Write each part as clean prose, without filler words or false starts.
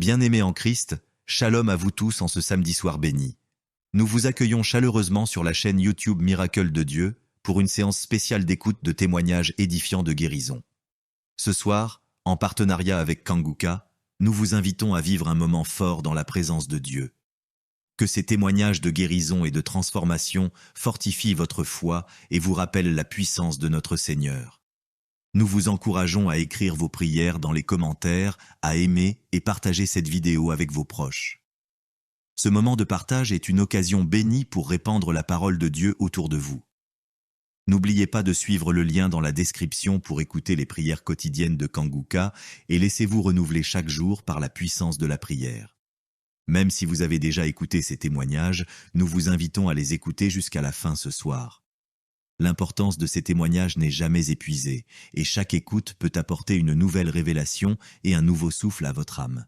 Bien-aimés en Christ, shalom à vous tous en ce samedi soir béni. Nous vous accueillons chaleureusement sur la chaîne YouTube Miracle de Dieu pour une séance spéciale d'écoute de témoignages édifiants de guérison. Ce soir, en partenariat avec Kanguka, nous vous invitons à vivre un moment fort dans la présence de Dieu. Que ces témoignages de guérison et de transformation fortifient votre foi et vous rappellent la puissance de notre Seigneur. Nous vous encourageons à écrire vos prières dans les commentaires, à aimer et partager cette vidéo avec vos proches. Ce moment de partage est une occasion bénie pour répandre la parole de Dieu autour de vous. N'oubliez pas de suivre le lien dans la description pour écouter les prières quotidiennes de Kanguka et laissez-vous renouveler chaque jour par la puissance de la prière. Même si vous avez déjà écouté ces témoignages, nous vous invitons à les écouter jusqu'à la fin ce soir. L'importance de ces témoignages n'est jamais épuisée et chaque écoute peut apporter une nouvelle révélation et un nouveau souffle à votre âme.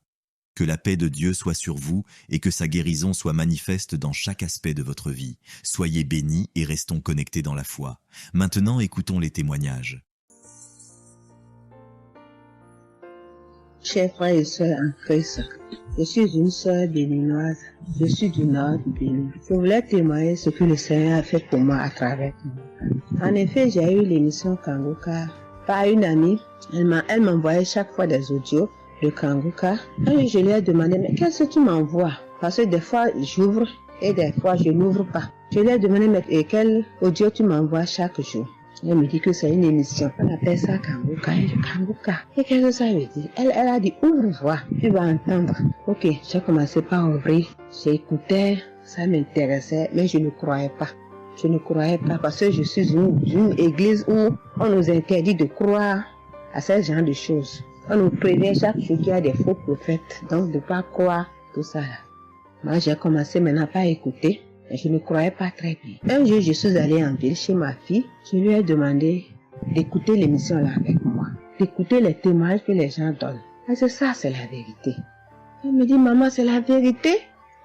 Que la paix de Dieu soit sur vous et que sa guérison soit manifeste dans chaque aspect de votre vie. Soyez bénis et restons connectés dans la foi. Maintenant, écoutons les témoignages. Chers frères et sœurs en Christ, je suis une sœur béninoise, je suis du nord du Bénin. Je voulais témoigner ce que le Seigneur a fait pour moi à travers moi. En effet, j'ai eu l'émission Kanguka par une amie. Elle m'envoyait chaque fois des audios de Kanguka. Et je lui ai demandé, mais qu'est-ce que tu m'envoies? Parce que des fois, j'ouvre et des fois, je n'ouvre pas. Je lui ai demandé, mais quel audio tu m'envoies chaque jour? Elle me dit que c'est une émission. On appelle ça Kanguka. Et je Kanguka. Et qu'est-ce que ça veut dire? Elle a dit, ouvre-voix. Tu vas entendre. Ok, j'ai commencé par ouvrir. J'écoutais, ça m'intéressait, mais je ne croyais pas. Je ne croyais pas parce que je suis une église où on nous interdit de croire à ce genre de choses. On nous prévient chaque jour qu'il y a des faux prophètes. Donc, de ne pas croire tout ça là. Moi, j'ai commencé maintenant à écouter. Je ne croyais pas très bien. Un jour, je suis allée en ville chez ma fille. Je lui ai demandé d'écouter l'émission là avec moi. D'écouter les témoignages que les gens donnent. Et c'est ça, c'est la vérité. Elle me dit, maman, c'est la vérité.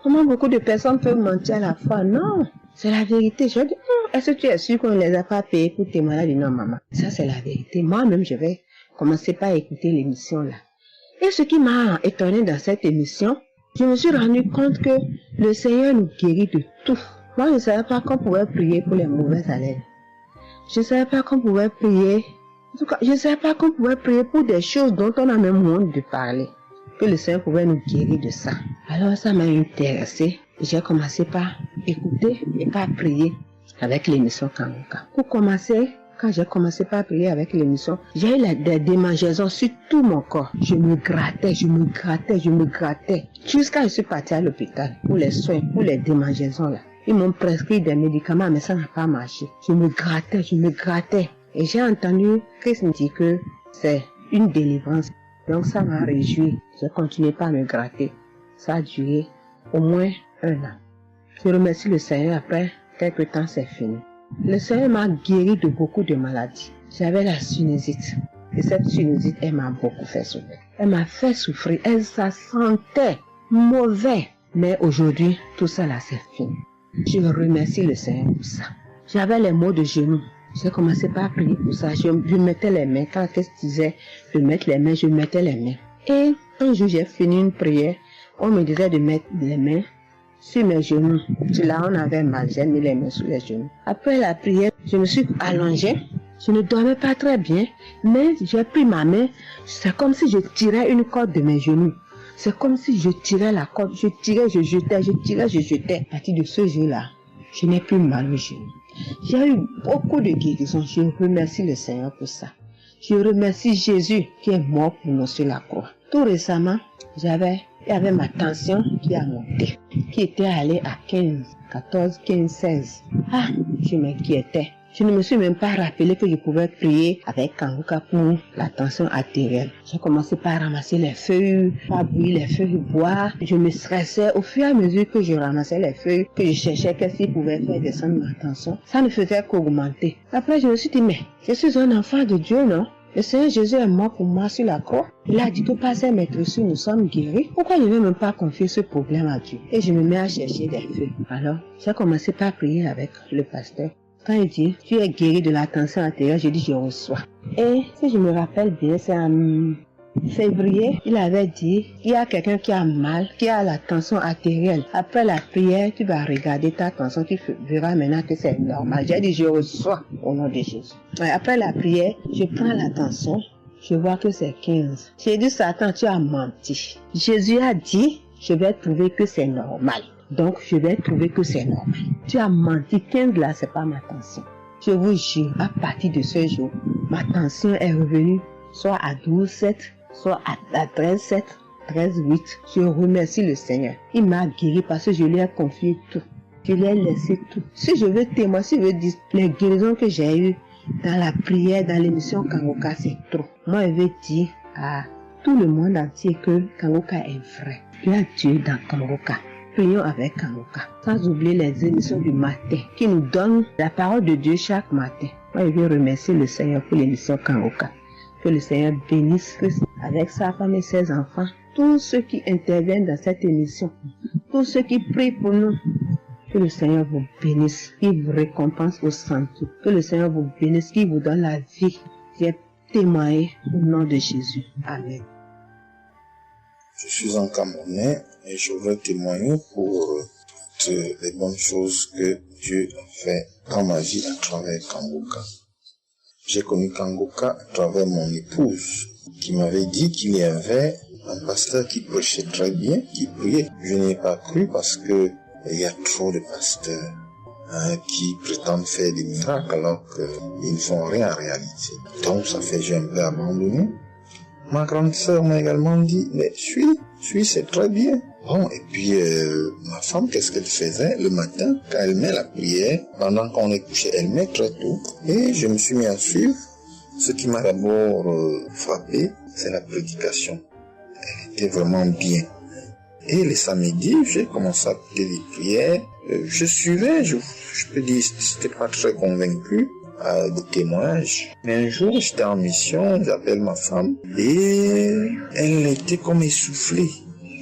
Comment beaucoup de personnes peuvent mentir à la fois? Non, c'est la vérité. Je dis, est-ce que tu es sûr qu'on ne les a pas payés pour témoigner? Elle dit, non, maman, ça c'est la vérité. Moi-même, je vais commencer par écouter l'émission là. Et ce qui m'a étonné dans cette émission, je me suis rendu compte que le Seigneur nous guérit de tout. Moi, je ne savais pas qu'on pouvait prier pour les mauvaises haleines. Je ne savais pas qu'on pouvait prier. En tout cas, je ne savais pas qu'on pouvait prier pour des choses dont on a même honte de parler. Que le Seigneur pouvait nous guérir de ça. Alors ça m'a intéressé. J'ai commencé par écouter et par prier avec l'émission Kanguka. Pour commencer, quand j'ai commencé par prier avec l'émission, j'ai eu des démangeaisons sur tout mon corps. Je me grattais. Jusqu'à je suis partie à l'hôpital pour les soins, pour les démangeaisons là. Ils m'ont prescrit des médicaments, mais ça n'a pas marché. Je me grattais. Et j'ai entendu Christ me dire que c'est une délivrance. Donc ça m'a réjoui. J'ai continué par me gratter. Ça a duré au moins 1 an. Je remercie le Seigneur, après quelques temps c'est fini. Le Seigneur m'a guéri de beaucoup de maladies. J'avais la sinusite. Et cette sinusite, elle m'a beaucoup fait souffrir. Elle m'a fait souffrir. Ça sentait mauvais. Mais aujourd'hui, tout ça là, c'est fini. Je remercie le Seigneur pour ça. J'avais les maux de genoux. J'ai commencé par prier pour ça. Je mettais les mains. Quand Christ disait de mettre les mains, je mettais les mains. Et un jour, j'ai fini une prière. On me disait de mettre les mains sur mes genoux. Là, on avait mal. J'ai mis les mains sur les genoux. Après la prière, je me suis allongée. Je ne dormais pas très bien. Mais j'ai pris ma main. C'est comme si je tirais une corde de mes genoux. C'est comme si je tirais la corde. Je tirais, je jetais. À partir de ce jour-là, je n'ai plus mal aux genoux. J'ai eu beaucoup de guérisons. Je remercie le Seigneur pour ça. Je remercie Jésus qui est mort pour nous sur la croix. Tout récemment, il y avait ma tension qui a monté, qui était allée à 14, 15, 16. Ah, je m'inquiétais. Je ne me suis même pas rappelé que je pouvais prier avec Kanguka pour la tension artérielle. J'ai commencé par ramasser les feuilles, par bouillir les feuilles bois. Je me stressais au fur et à mesure que je ramassais les feuilles, que je cherchais qu'est-ce qui pouvait faire descendre ma tension. Ça ne faisait qu'augmenter. Après, je me suis dit, mais je suis un enfant de Dieu, non? Le Seigneur Jésus est mort pour moi sur la croix. Il a dit que par ses maîtresses, nous sommes guéris. Pourquoi je ne vais même pas confier ce problème à Dieu? Et je me mets à chercher des feuilles. Alors, j'ai commencé par prier avec le pasteur. Quand il dit, tu es guéri de la tension artérielle, je dis, je reçois. Et si je me rappelle bien, c'est en février, il avait dit, il y a quelqu'un qui a mal, qui a la tension artérielle. Après la prière, tu vas regarder ta tension, tu verras maintenant que c'est normal. J'ai dit, je reçois au nom de Jésus. Après la prière, je prends la tension, je vois que c'est 15. J'ai dit, Satan, tu as menti. Jésus a dit, je vais trouver que c'est normal. Donc, je vais trouver que c'est normal. Tu as menti, 15 là, c'est pas ma tension. Je vous jure, à partir de ce jour, ma tension est revenue soit à 12,7, soit à 13,7, 13,8. Je remercie le Seigneur. Il m'a guéri parce que je lui ai confié tout. Je lui ai laissé tout. Si je veux témoigner, si je veux dire les guérisons que j'ai eues dans la prière, dans l'émission Kangoka, c'est trop. Moi, je veux dire à tout le monde entier que Kangoka est vrai. Il y a Dieu dans Kangoka. Prions avec Kangoka. Sans oublier les émissions du matin qui nous donnent la parole de Dieu chaque matin. Moi, je veux remercier le Seigneur pour l'émission Kangoka. Que le Seigneur bénisse Christ avec sa femme et ses enfants. Tous ceux qui interviennent dans cette émission. Tous ceux qui prient pour nous. Que le Seigneur vous bénisse. Qu'il vous récompense au centre. Que le Seigneur vous bénisse. Qu'il vous donne la vie. J'ai témoigné au nom de Jésus. Amen. Je suis un Camerounais et je veux témoigner pour toutes les bonnes choses que Dieu a fait dans ma vie à travers Kangoka. J'ai connu Kangoka à travers mon épouse qui m'avait dit qu'il y avait un pasteur qui prêchait très bien, qui priait. Je n'y ai pas cru parce que il y a trop de pasteurs qui prétendent faire des miracles alors qu'ils ne font rien en réalité. Donc ça fait que j'ai un peu abandonné. Ma grande sœur m'a également dit, mais suis, c'est très bien. Bon, et puis ma femme, qu'est-ce qu'elle faisait le matin quand elle met la prière, pendant qu'on est couché, elle met très tôt. Et je me suis mis à suivre. Ce qui m'a d'abord frappé, c'est la prédication. Elle était vraiment bien. Et les samedis, j'ai commencé à écouter les prières. Je suivais, je peux dire, j'étais pas très convaincu de témoignages. Mais un jour, j'étais en mission, j'appelle ma femme, et elle était comme essoufflée.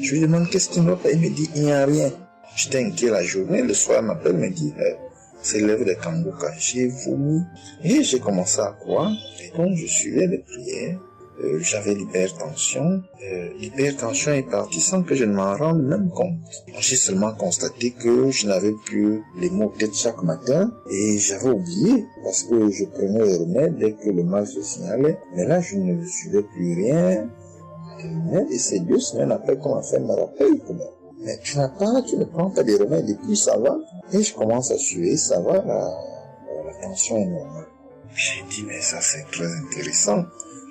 Je lui demande qu'est-ce qui ne va pas, elle me dit, il n'y a rien. J'étais inquiet la journée, le soir, elle m'appelle, me dit, c'est l'œuvre de Kangoka. J'ai vomi, et j'ai commencé à croire, et donc je suivais les prières. J'avais l'hypertension. L'hypertension est partie sans que je ne m'en rende même compte. J'ai seulement constaté que je n'avais plus les maux de tête chaque matin et j'avais oublié parce que je prenais les remèdes dès que le mal se signalait. Mais là, je ne suivais plus rien. Et c'est 2 semaines après qu'on m'a fait me rappeler. Mais tu ne prends pas des remèdes et puis ça va. Et je commence à suivre, ça va, la tension est normale. J'ai dit, mais ça c'est très intéressant.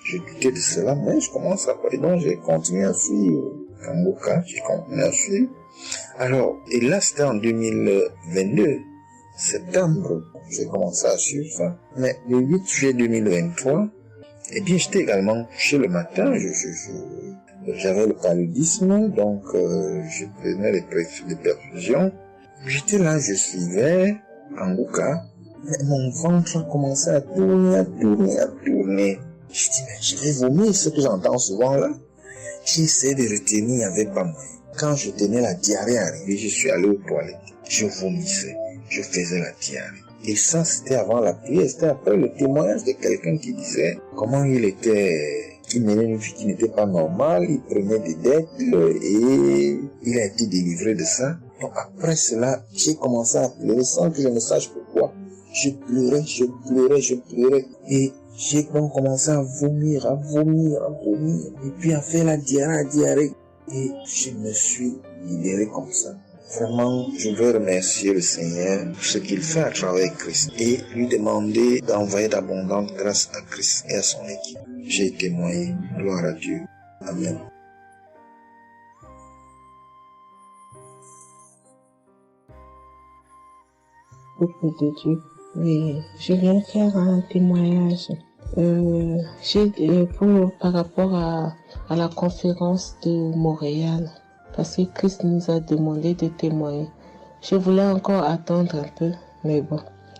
Je doutais de cela, mais je commence à parler. Donc, j'ai continué à suivre Kangoka, j'ai continué à suivre. Alors, et là, c'était en 2022, septembre, j'ai commencé à suivre ça. Mais le 8 juillet 2023, eh bien, j'étais également couché le matin, j'avais le paludisme, donc je prenais les perfusions. J'étais là, je suivais Kangoka, mais mon ventre a commencé à tourner. Je dis, mais je vais vomir, ce que j'entends souvent là. J'ai essayé de retenir, il n'y avait pas moyen. Quand je tenais la diarrhée arrivée, je suis allé aux toilettes. Je vomissais, je faisais la diarrhée. Et ça, c'était avant la prière, c'était après le témoignage de quelqu'un qui disait comment il menait une vie qui n'était pas normale, il prenait des dettes et il a été délivré de ça. Donc après cela, j'ai commencé à pleurer sans que je ne sache pourquoi. Je pleurais. Et j'ai donc commencé à vomir, et puis à faire la diarrhée. Et je me suis libéré comme ça. Vraiment, je veux remercier le Seigneur pour ce qu'il fait à travers Christ et lui demander d'envoyer d'abondantes grâces à Christ et à son équipe. J'ai témoigné. Gloire à Dieu. Amen. Peuple de Dieu. Oui, je viens faire un témoignage. Par rapport à la conférence de Montréal, parce que Christ nous a demandé de témoigner. Je voulais encore attendre un peu, mais bon,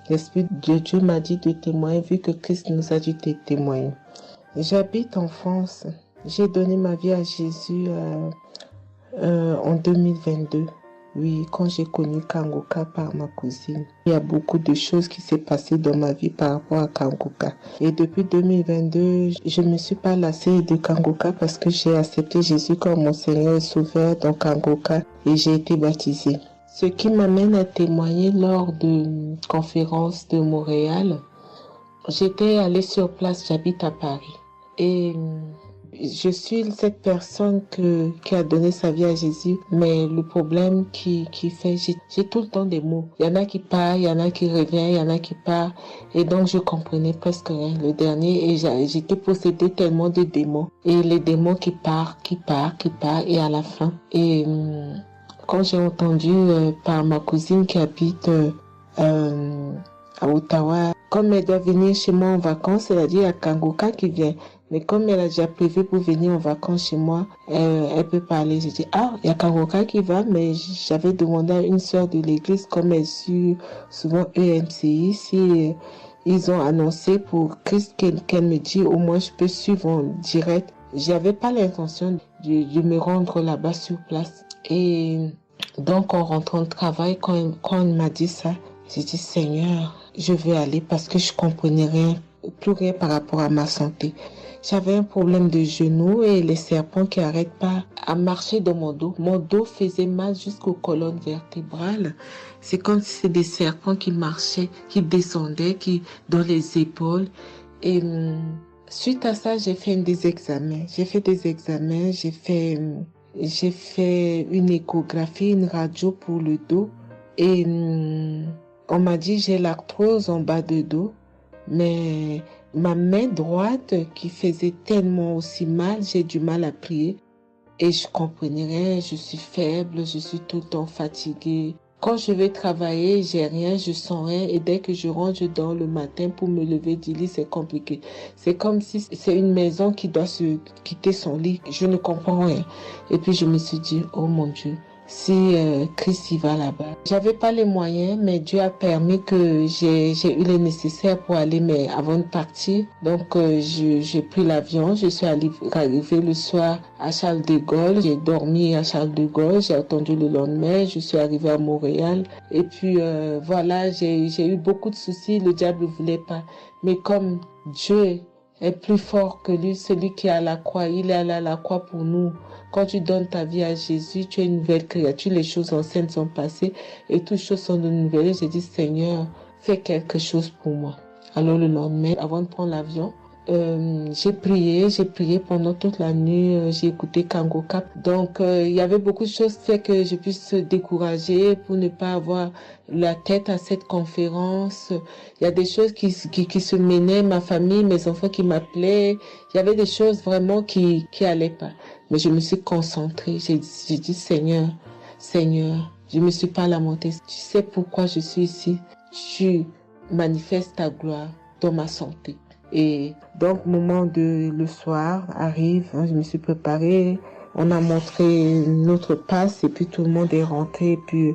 l'Esprit de Dieu m'a dit de témoigner vu que Christ nous a dit de témoigner. J'habite en France. J'ai donné ma vie à Jésus en 2022. Oui, quand j'ai connu Kangoka par ma cousine, il y a beaucoup de choses qui s'est passées dans ma vie par rapport à Kangoka. Et depuis 2022, je ne me suis pas lassée de Kangoka parce que j'ai accepté Jésus comme mon Seigneur et Sauveur dans Kangoka et j'ai été baptisée. Ce qui m'amène à témoigner lors de conférence de Montréal, j'étais allée sur place, j'habite à Paris. Et je suis cette personne qui a donné sa vie à Jésus, mais le problème qui fait, j'ai tout le temps des mots. Il y en a qui partent, il y en a qui reviennent, il y en a qui partent. Et donc, je comprenais presque rien. Le dernier, et j'étais possédée tellement de démons. Et les démons qui partent, et à la fin. Et quand j'ai entendu par ma cousine qui habite à Ottawa, comme elle doit venir chez moi en vacances, elle a dit à Kangoka qui vient. Mais comme elle a déjà prévu pour venir en vacances chez moi, elle peut parler. J'ai dit, il y a Kangoka qui va, mais j'avais demandé à une sœur de l'église, comme elle suit souvent EMCI, si ils ont annoncé pour Christ qu'elle me dit, au moins je peux suivre en direct. J'avais pas l'intention de me rendre là-bas sur place. Et donc, en rentrant au travail, quand elle m'a dit ça, j'ai dit, Seigneur, je vais aller parce que je comprenais plus rien par rapport à ma santé. J'avais un problème de genou et les serpents qui n'arrêtent pas à marcher dans mon dos. Mon dos faisait mal jusqu'aux colonnes vertébrales. C'est comme si c'était des serpents qui marchaient, qui descendaient, dans les épaules. Et suite à ça, j'ai fait des examens. J'ai fait une échographie, une radio pour le dos. Et on m'a dit j'ai l'arthrose en bas de dos. Mais ma main droite qui faisait tellement aussi mal, j'ai du mal à plier. Et je comprenais rien, je suis faible, je suis tout le temps fatiguée. Quand je vais travailler, j'ai rien, je sens rien. Et dès que je rentre, je dors le matin pour me lever du lit, c'est compliqué. C'est comme si c'est une maison qui doit se quitter son lit. Je ne comprends rien. Et puis je me suis dit, oh mon Dieu, si Christ y va là-bas. J'avais pas les moyens, mais Dieu a permis que j'ai eu les nécessaires pour aller, mais avant de partir. Donc j'ai pris l'avion, je suis arrivée le soir à Charles de Gaulle, j'ai dormi à Charles de Gaulle, j'ai attendu le lendemain, je suis arrivée à Montréal. Et puis voilà, j'ai eu beaucoup de soucis, le diable ne voulait pas. Mais comme Dieu est plus fort que lui, celui qui est à la croix, il est allé à la croix pour nous. Quand tu donnes ta vie à Jésus, tu es une nouvelle créature, les choses anciennes sont passées et toutes choses sont de nouvelles. J'ai dit, Seigneur, fais quelque chose pour moi. Alors le lendemain, avant de prendre l'avion, j'ai prié pendant toute la nuit, j'ai écouté Kangoka. Donc il y avait beaucoup de choses qui fait que je puisse se décourager pour ne pas avoir la tête à cette conférence. Il y a des choses qui se menaient, ma famille, mes enfants qui m'appelaient. Il y avait des choses vraiment qui allaient pas. Mais je me suis concentrée. J'ai dit, Seigneur, je me suis pas lamentée. Tu sais pourquoi je suis ici. Tu manifestes ta gloire dans ma santé. Et donc, le soir arrive, je me suis préparée. On a montré notre passe et puis tout le monde est rentré. Et puis,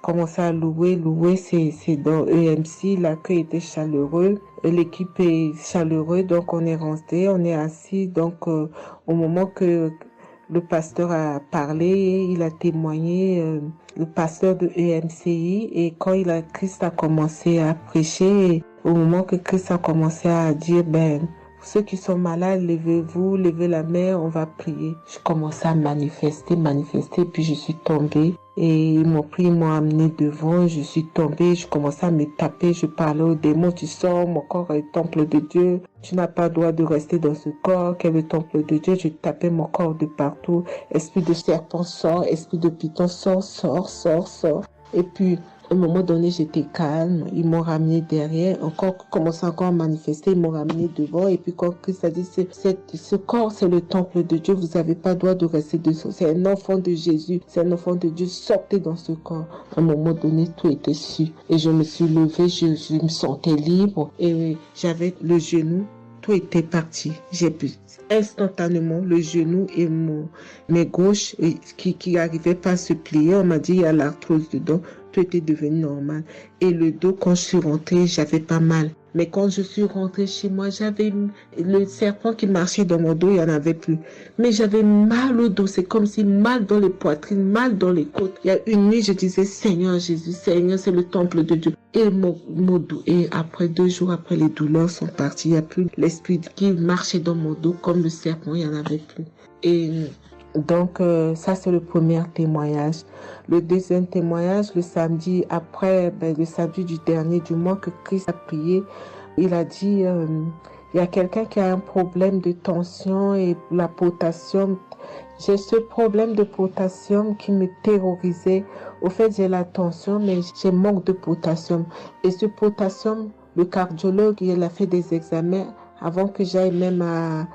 commencé à louer. Louer, c'est dans EMC. L'accueil était chaleureux. L'équipe est chaleureuse. Donc, on est rentré, on est assis. Donc, au moment que le pasteur a parlé, il a témoigné, le pasteur de EMCI, et quand Christ a commencé à prêcher, au moment que Christ a commencé à dire, ceux qui sont malades, levez-vous, levez la main, on va prier. Je commençais à manifester, puis je suis tombée. Et ils m'ont pris, ils m'ont amené devant, je suis tombée, je commençais à me taper, je parlais aux démons, tu sors, mon corps est le temple de Dieu, tu n'as pas le droit de rester dans ce corps, qui est le temple de Dieu, je tapais mon corps de partout, esprit de serpent sort, esprit de python sort. Et puis, à un moment donné, j'étais calme. Ils m'ont ramené derrière. Commencé encore à manifester. Ils m'ont ramené devant. Et puis, quand Christ a dit, ce corps, c'est le temple de Dieu. Vous n'avez pas le droit de rester dessous. C'est un enfant de Jésus. C'est un enfant de Dieu. Sortez dans ce corps. À un moment donné, tout était su. Et je me suis levée. Je me sentais libre. Et j'avais le genou. Tout était parti. J'ai pu instantanément le genou et mes gauches qui n'arrivaient pas à se plier. On m'a dit, il y a l'arthrose dedans. Tout était devenu normal. Et le dos, quand je suis rentrée, j'avais pas mal. Mais quand je suis rentrée chez moi, j'avais le serpent qui marchait dans mon dos, il n'y en avait plus. Mais j'avais mal au dos, c'est comme si mal dans les poitrines, mal dans les côtes. Il y a une nuit, je disais, Seigneur Jésus, Seigneur, c'est le temple de Dieu. Et mon dos, et après 2 jours après, les douleurs sont parties. Il n'y a plus l'esprit qui marchait dans mon dos comme le serpent, il n'y en avait plus. Et donc, ça, c'est le premier témoignage. Le deuxième témoignage, le samedi après, le samedi du dernier du mois que Christ a prié, il a dit, il y a quelqu'un qui a un problème de tension et la potassium. J'ai ce problème de potassium qui me terrorisait. Au fait, j'ai la tension, mais j'ai manque de potassium. Et ce potassium, le cardiologue, il a fait des examens avant que j'aille même à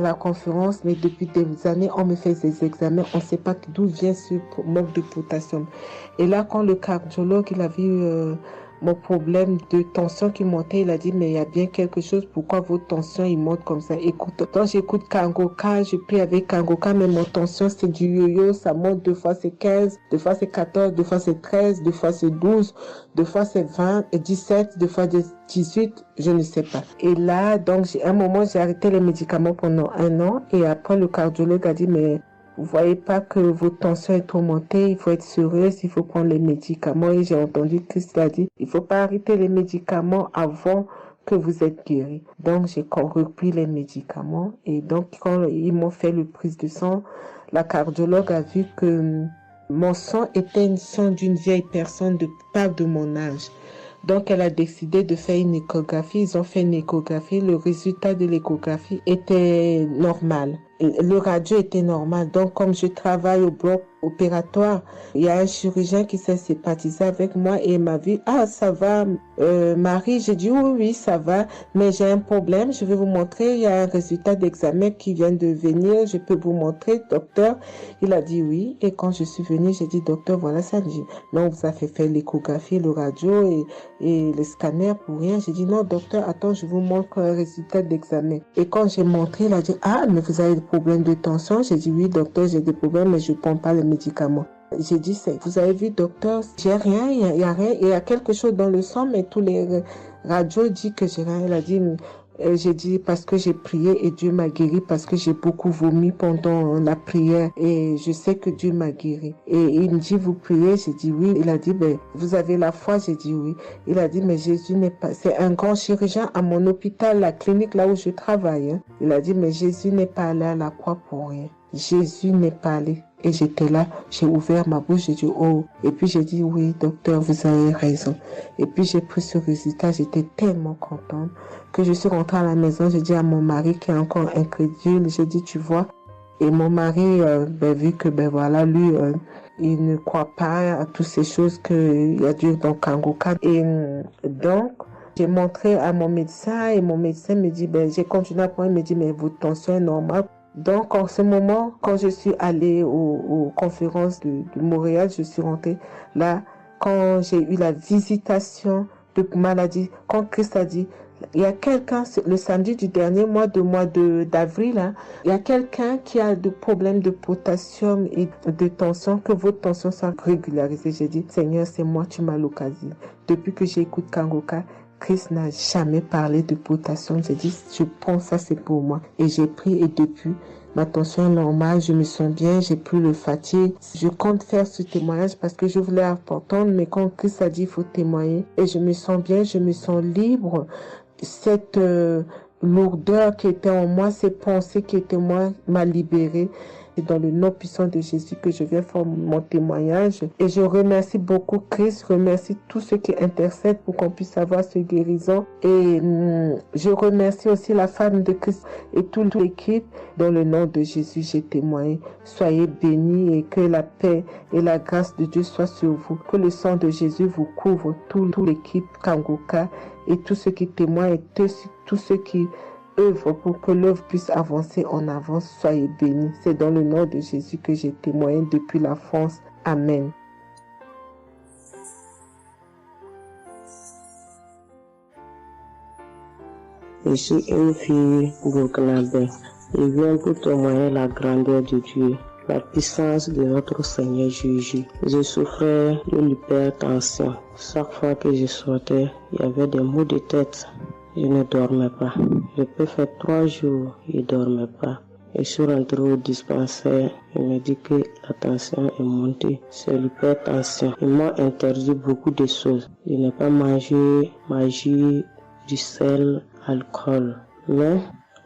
la conférence, mais depuis des années, on me fait des examens, on ne sait pas d'où vient ce manque de potassium. Et là, quand le cardiologue, il a vu mon problème de tension qui montait, il a dit, mais il y a bien quelque chose, pourquoi votre tension, il monte comme ça? Écoute, quand j'écoute Kangoka, je prie avec Kangoka, mais mon tension, c'est du yo-yo, ça monte, 2 fois c'est 15, 2 fois c'est 14, 2 fois c'est 13, 2 fois c'est 12, 2 fois c'est 20, 17, 2 fois 18, je ne sais pas. Et là, donc, à un moment, j'ai arrêté les médicaments pendant 1 an, et après, le cardiologue a dit, mais vous voyez pas que votre tension est trop montée, il faut être sérieuse, il faut prendre les médicaments. Et j'ai entendu Christ a dit, il faut pas arrêter les médicaments avant que vous êtes guéri. Donc, j'ai repris les médicaments. Et donc, quand ils m'ont fait le prise de sang, la cardiologue a vu que mon sang était une sang d'une vieille personne, pas de mon âge. Donc, elle a décidé de faire une échographie. Ils ont fait une échographie. Le résultat de l'échographie était normal. Le radio était normal. Donc, comme je travaille au bloc opératoire, il y a un chirurgien qui s'est sympathisé avec moi et il m'a vu, ah, ça va, Marie? J'ai dit, oui, ça va, mais j'ai un problème. Je vais vous montrer. Il y a un résultat d'examen qui vient de venir. Je peux vous montrer, docteur. Il a dit oui. Et quand je suis venue, j'ai dit, docteur, voilà ça. J'ai dit, non, vous avez fait l'échographie, le radio et le scanner pour rien. J'ai dit, non, docteur, attends, je vous montre un résultat d'examen. Et quand j'ai montré, il a dit, ah, mais vous avez des problèmes de tension? J'ai dit, oui, docteur, j'ai des problèmes, mais je ne prends pas les médicaments. J'ai dit, vous avez vu, docteur, j'ai rien, il y a rien, il y a quelque chose dans le sang, mais tous les radios disent que j'ai rien. Il a dit, j'ai dit parce que j'ai prié et Dieu m'a guéri, parce que j'ai beaucoup vomi pendant la prière et je sais que Dieu m'a guéri. Et il me dit, vous priez? J'ai dit oui. Il a dit, vous avez la foi? J'ai dit oui. Il a dit, mais Jésus n'est pas, c'est un grand chirurgien à mon hôpital, la clinique là où je travaille. Hein. Il a dit, mais Jésus n'est pas allé à la croix pour rien. Jésus n'est pas allé. Et j'étais là, j'ai ouvert ma bouche, j'ai dit oh. Et puis j'ai dit oui, docteur, vous avez raison. Et puis j'ai pris ce résultat, j'étais tellement contente que je suis rentrée à la maison, j'ai dit à mon mari qui est encore incrédule, j'ai dit tu vois. Et mon mari, vu que voilà, lui, il ne croit pas à toutes ces choses qu'il y a Dieu dans Kangoka. Et donc, j'ai montré à mon médecin et mon médecin me dit, j'ai continué à prendre, il me dit, mais votre tension est normale. Donc, en ce moment, quand je suis allée aux conférences de Montréal, je suis rentrée là, quand j'ai eu la visitation de maladie, quand Christ a dit, il y a quelqu'un, le samedi du dernier mois d'avril, hein, il y a quelqu'un qui a des problèmes de potassium et de tension, que votre tension soit régularisée. J'ai dit, Seigneur, c'est moi, tu m'as l'occasion. Depuis que j'écoute Kangoka, Christ n'a jamais parlé de potassium. J'ai dit, je pense ça, c'est pour moi. Et j'ai pris et depuis, ma tension est normale, je me sens bien, j'ai plus le fatigue. Je compte faire ce témoignage parce que je voulais entendre, mais quand Christ a dit, il faut témoigner. Et je me sens bien, je me sens libre. Cette lourdeur qui était en moi, ces pensées qui étaient en moi, m'a libérée. C'est dans le nom puissant de Jésus que je viens faire mon témoignage. Et je remercie beaucoup Christ, je remercie tous ceux qui intercèdent pour qu'on puisse avoir ce guérison. Et je remercie aussi la femme de Christ et toute l'équipe. Dans le nom de Jésus, j'ai témoigné. Soyez bénis et que la paix et la grâce de Dieu soient sur vous. Que le sang de Jésus vous couvre, toute l'équipe Kangoka et tous ceux qui témoignent et tous ceux qui œuvre pour que l'œuvre puisse avancer en avant. Soyez bénis. C'est dans le nom de Jésus que j'ai témoigné depuis la France. Amen. Je suis une fille burkinabé. Je viens pour témoigner la grandeur de Dieu. la puissance de notre Seigneur Jésus. Je souffrais de l'hypertension. Chaque fois que je sortais, il y avait des maux de tête. Je ne dormais pas. Je peux faire 3 jours, je ne dormais pas. Je suis rentré au dispensaire, il m'a dit que la tension est montée, c'est l'hypertension. Ils m'ont interdit beaucoup de choses. Je n'ai pas mangé, du sel, alcool. Mais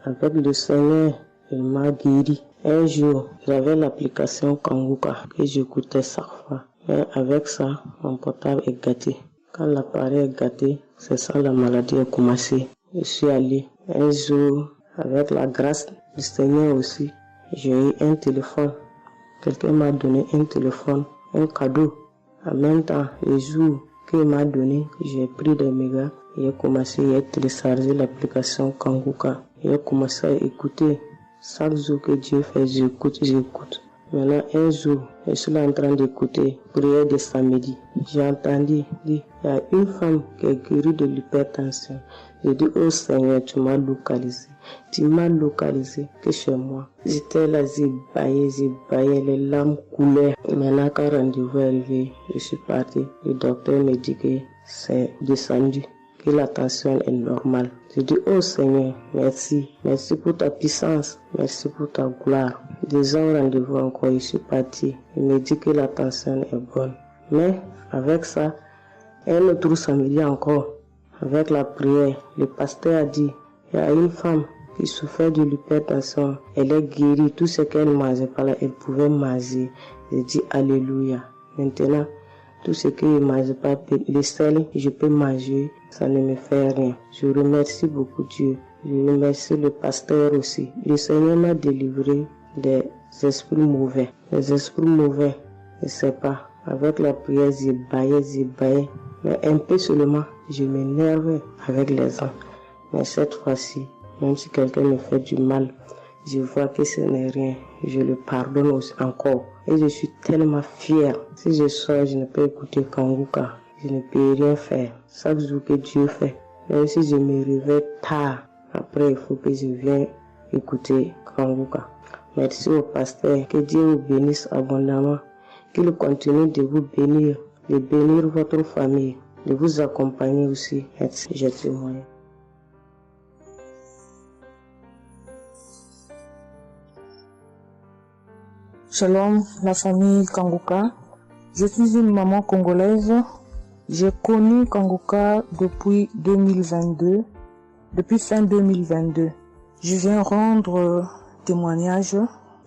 avec le Seigneur, il m'a guéri. Un jour, j'avais l'application Kanguka que j'écoutais chaque fois. Mais avec ça, mon portable est gâté. Quand l'appareil est gâté, c'est ça la maladie a commencé. Je suis allé un jour, avec la grâce du Seigneur aussi, j'ai eu un téléphone. Quelqu'un m'a donné un téléphone, un cadeau. En même temps, le jour qu'il m'a donné, j'ai pris des mégas et j'ai commencé à télécharger l'application Kanguka. J'ai commencé à écouter. Chaque jour que Dieu fait, j'écoute. Maintenant, un jour, je suis là en train d'écouter prière de samedi. J'ai entendu dire, il y a une femme qui est guérie de l'hypertension. J'ai dit, oh Seigneur, tu m'as localisé. Tu m'as localisé que chez moi. J'étais là, j'ai baillé, les larmes coulaient. Maintenant, quand le rendez-vous est arrivé, je suis parti. Le docteur me dit que c'est descendu, que la tension est normale. J'ai dit, oh Seigneur, merci. Merci pour ta puissance. Merci pour ta gloire. Déjà au rendez-vous encore, je suis parti. Il me dit que la tension est bonne. Mais avec ça, un autre samedi encore, avec la prière, le pasteur a dit, il y a une femme qui souffrait de l'hypertension. Elle est guérie. Tout ce qu'elle ne mangeait pas là, elle pouvait manger. J'ai dit, alléluia. Maintenant, tout ce que je ne mange pas, le sel, je peux manger, ça ne me fait rien. Je remercie beaucoup Dieu. Je remercie le pasteur aussi. Le Seigneur m'a délivré des esprits mauvais. Les esprits mauvais, je ne sais pas. Avec la prière, j'ai baillé. Mais un peu seulement, je m'énerve avec les gens. Mais cette fois-ci, même si quelqu'un me fait du mal, je vois que ce n'est rien. Je le pardonne aussi encore. Et je suis tellement fière. Si je sors, je ne peux écouter Kanguka. Je ne peux rien faire. Chaque jour que Dieu fait. Même si je me réveille tard, après il faut que je vienne écouter Kanguka. Merci au pasteur. Que Dieu vous bénisse abondamment. Qu'il continue de vous bénir, de bénir votre famille, de vous accompagner aussi. Merci, je témoigne. Shalom, la famille Kanguka. Je suis une maman congolaise. J'ai connu Kanguka depuis 2022, depuis fin 2022. Je viens rendre témoignage.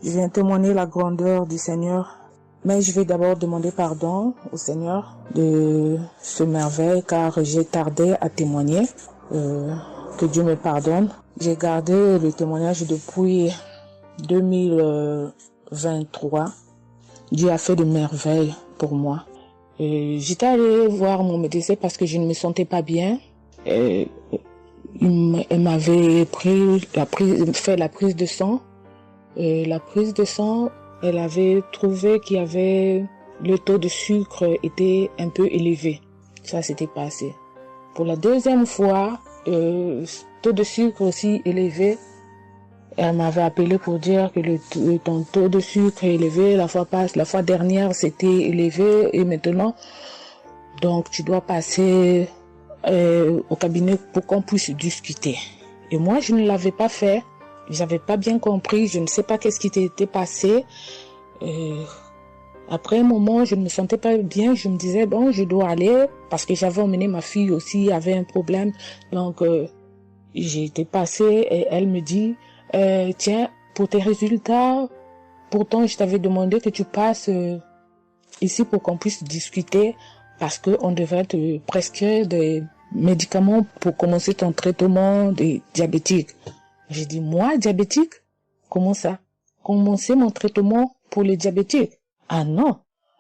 Je viens témoigner la grandeur du Seigneur. Mais je vais d'abord demander pardon au Seigneur de ce merveille car j'ai tardé à témoigner. Que Dieu me pardonne. J'ai gardé le témoignage depuis 2023. Dieu a fait de merveilles pour moi. J'étais allée voir mon médecin parce que je ne me sentais pas bien. Elle m'avait fait la prise de sang. La prise de sang, elle avait trouvé qu'il y avait le taux de sucre était un peu élevé. Ça s'était passé. Pour la deuxième fois, taux de sucre aussi élevé. Elle m'avait appelé pour dire que ton taux de sucre est élevé. La fois dernière, c'était élevé et maintenant, donc tu dois passer au cabinet pour qu'on puisse discuter. Et moi, je ne l'avais pas fait. J'avais pas bien compris. Je ne sais pas qu'est-ce qui était passé. Après un moment, je ne me sentais pas bien. Je me disais, bon, je dois aller parce que j'avais emmené ma fille aussi, avait un problème. Donc, j'ai été passée et elle me dit, tiens, pour tes résultats, pourtant je t'avais demandé que tu passes ici pour qu'on puisse discuter parce qu'on devrait te prescrire des médicaments pour commencer ton traitement de diabétique. J'ai dit, moi, diabétique? Comment ça? Commencer mon traitement pour le diabétique? Ah non.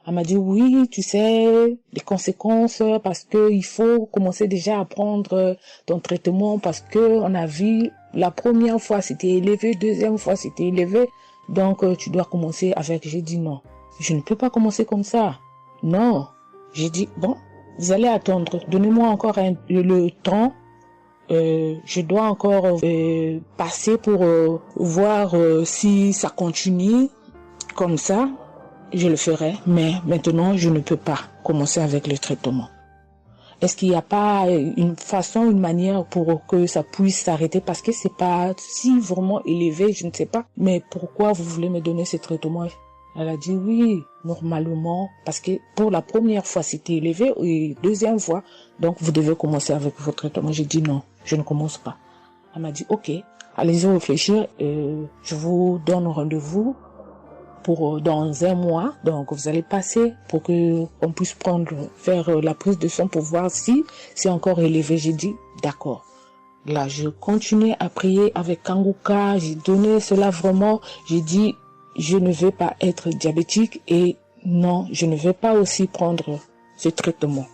Elle m'a dit, oui, tu sais, les conséquences, parce que il faut commencer déjà à prendre ton traitement parce que on a vu la première fois c'était élevé, deuxième fois c'était élevé, donc tu dois commencer avec. J'ai dit non, je ne peux pas commencer comme ça. Non. J'ai dit, bon, vous allez attendre, donnez-moi encore le temps. Je dois encore passer pour voir si ça continue. comme ça, je le ferai, mais maintenant, je ne peux pas commencer avec le traitement. Est-ce qu'il n'y a pas une façon, une manière pour que ça puisse s'arrêter? Parce que c'est pas si vraiment élevé, je ne sais pas. Mais pourquoi vous voulez me donner ce traitement? Elle a dit oui, normalement, parce que pour la première fois, c'était élevé, et deuxième fois, donc vous devez commencer avec votre traitement. J'ai dit non, je ne commence pas. Elle m'a dit ok, allez-y réfléchir, je vous donne rendez-vous pour dans un mois, donc vous allez passer pour que on puisse faire la prise de sang pour voir si c'est encore élevé. J'ai dit d'accord. Là, je continuais à prier avec Kanguka, j'ai donné cela vraiment, j'ai dit je ne veux pas être diabétique et non, je ne veux pas aussi prendre ce traitement.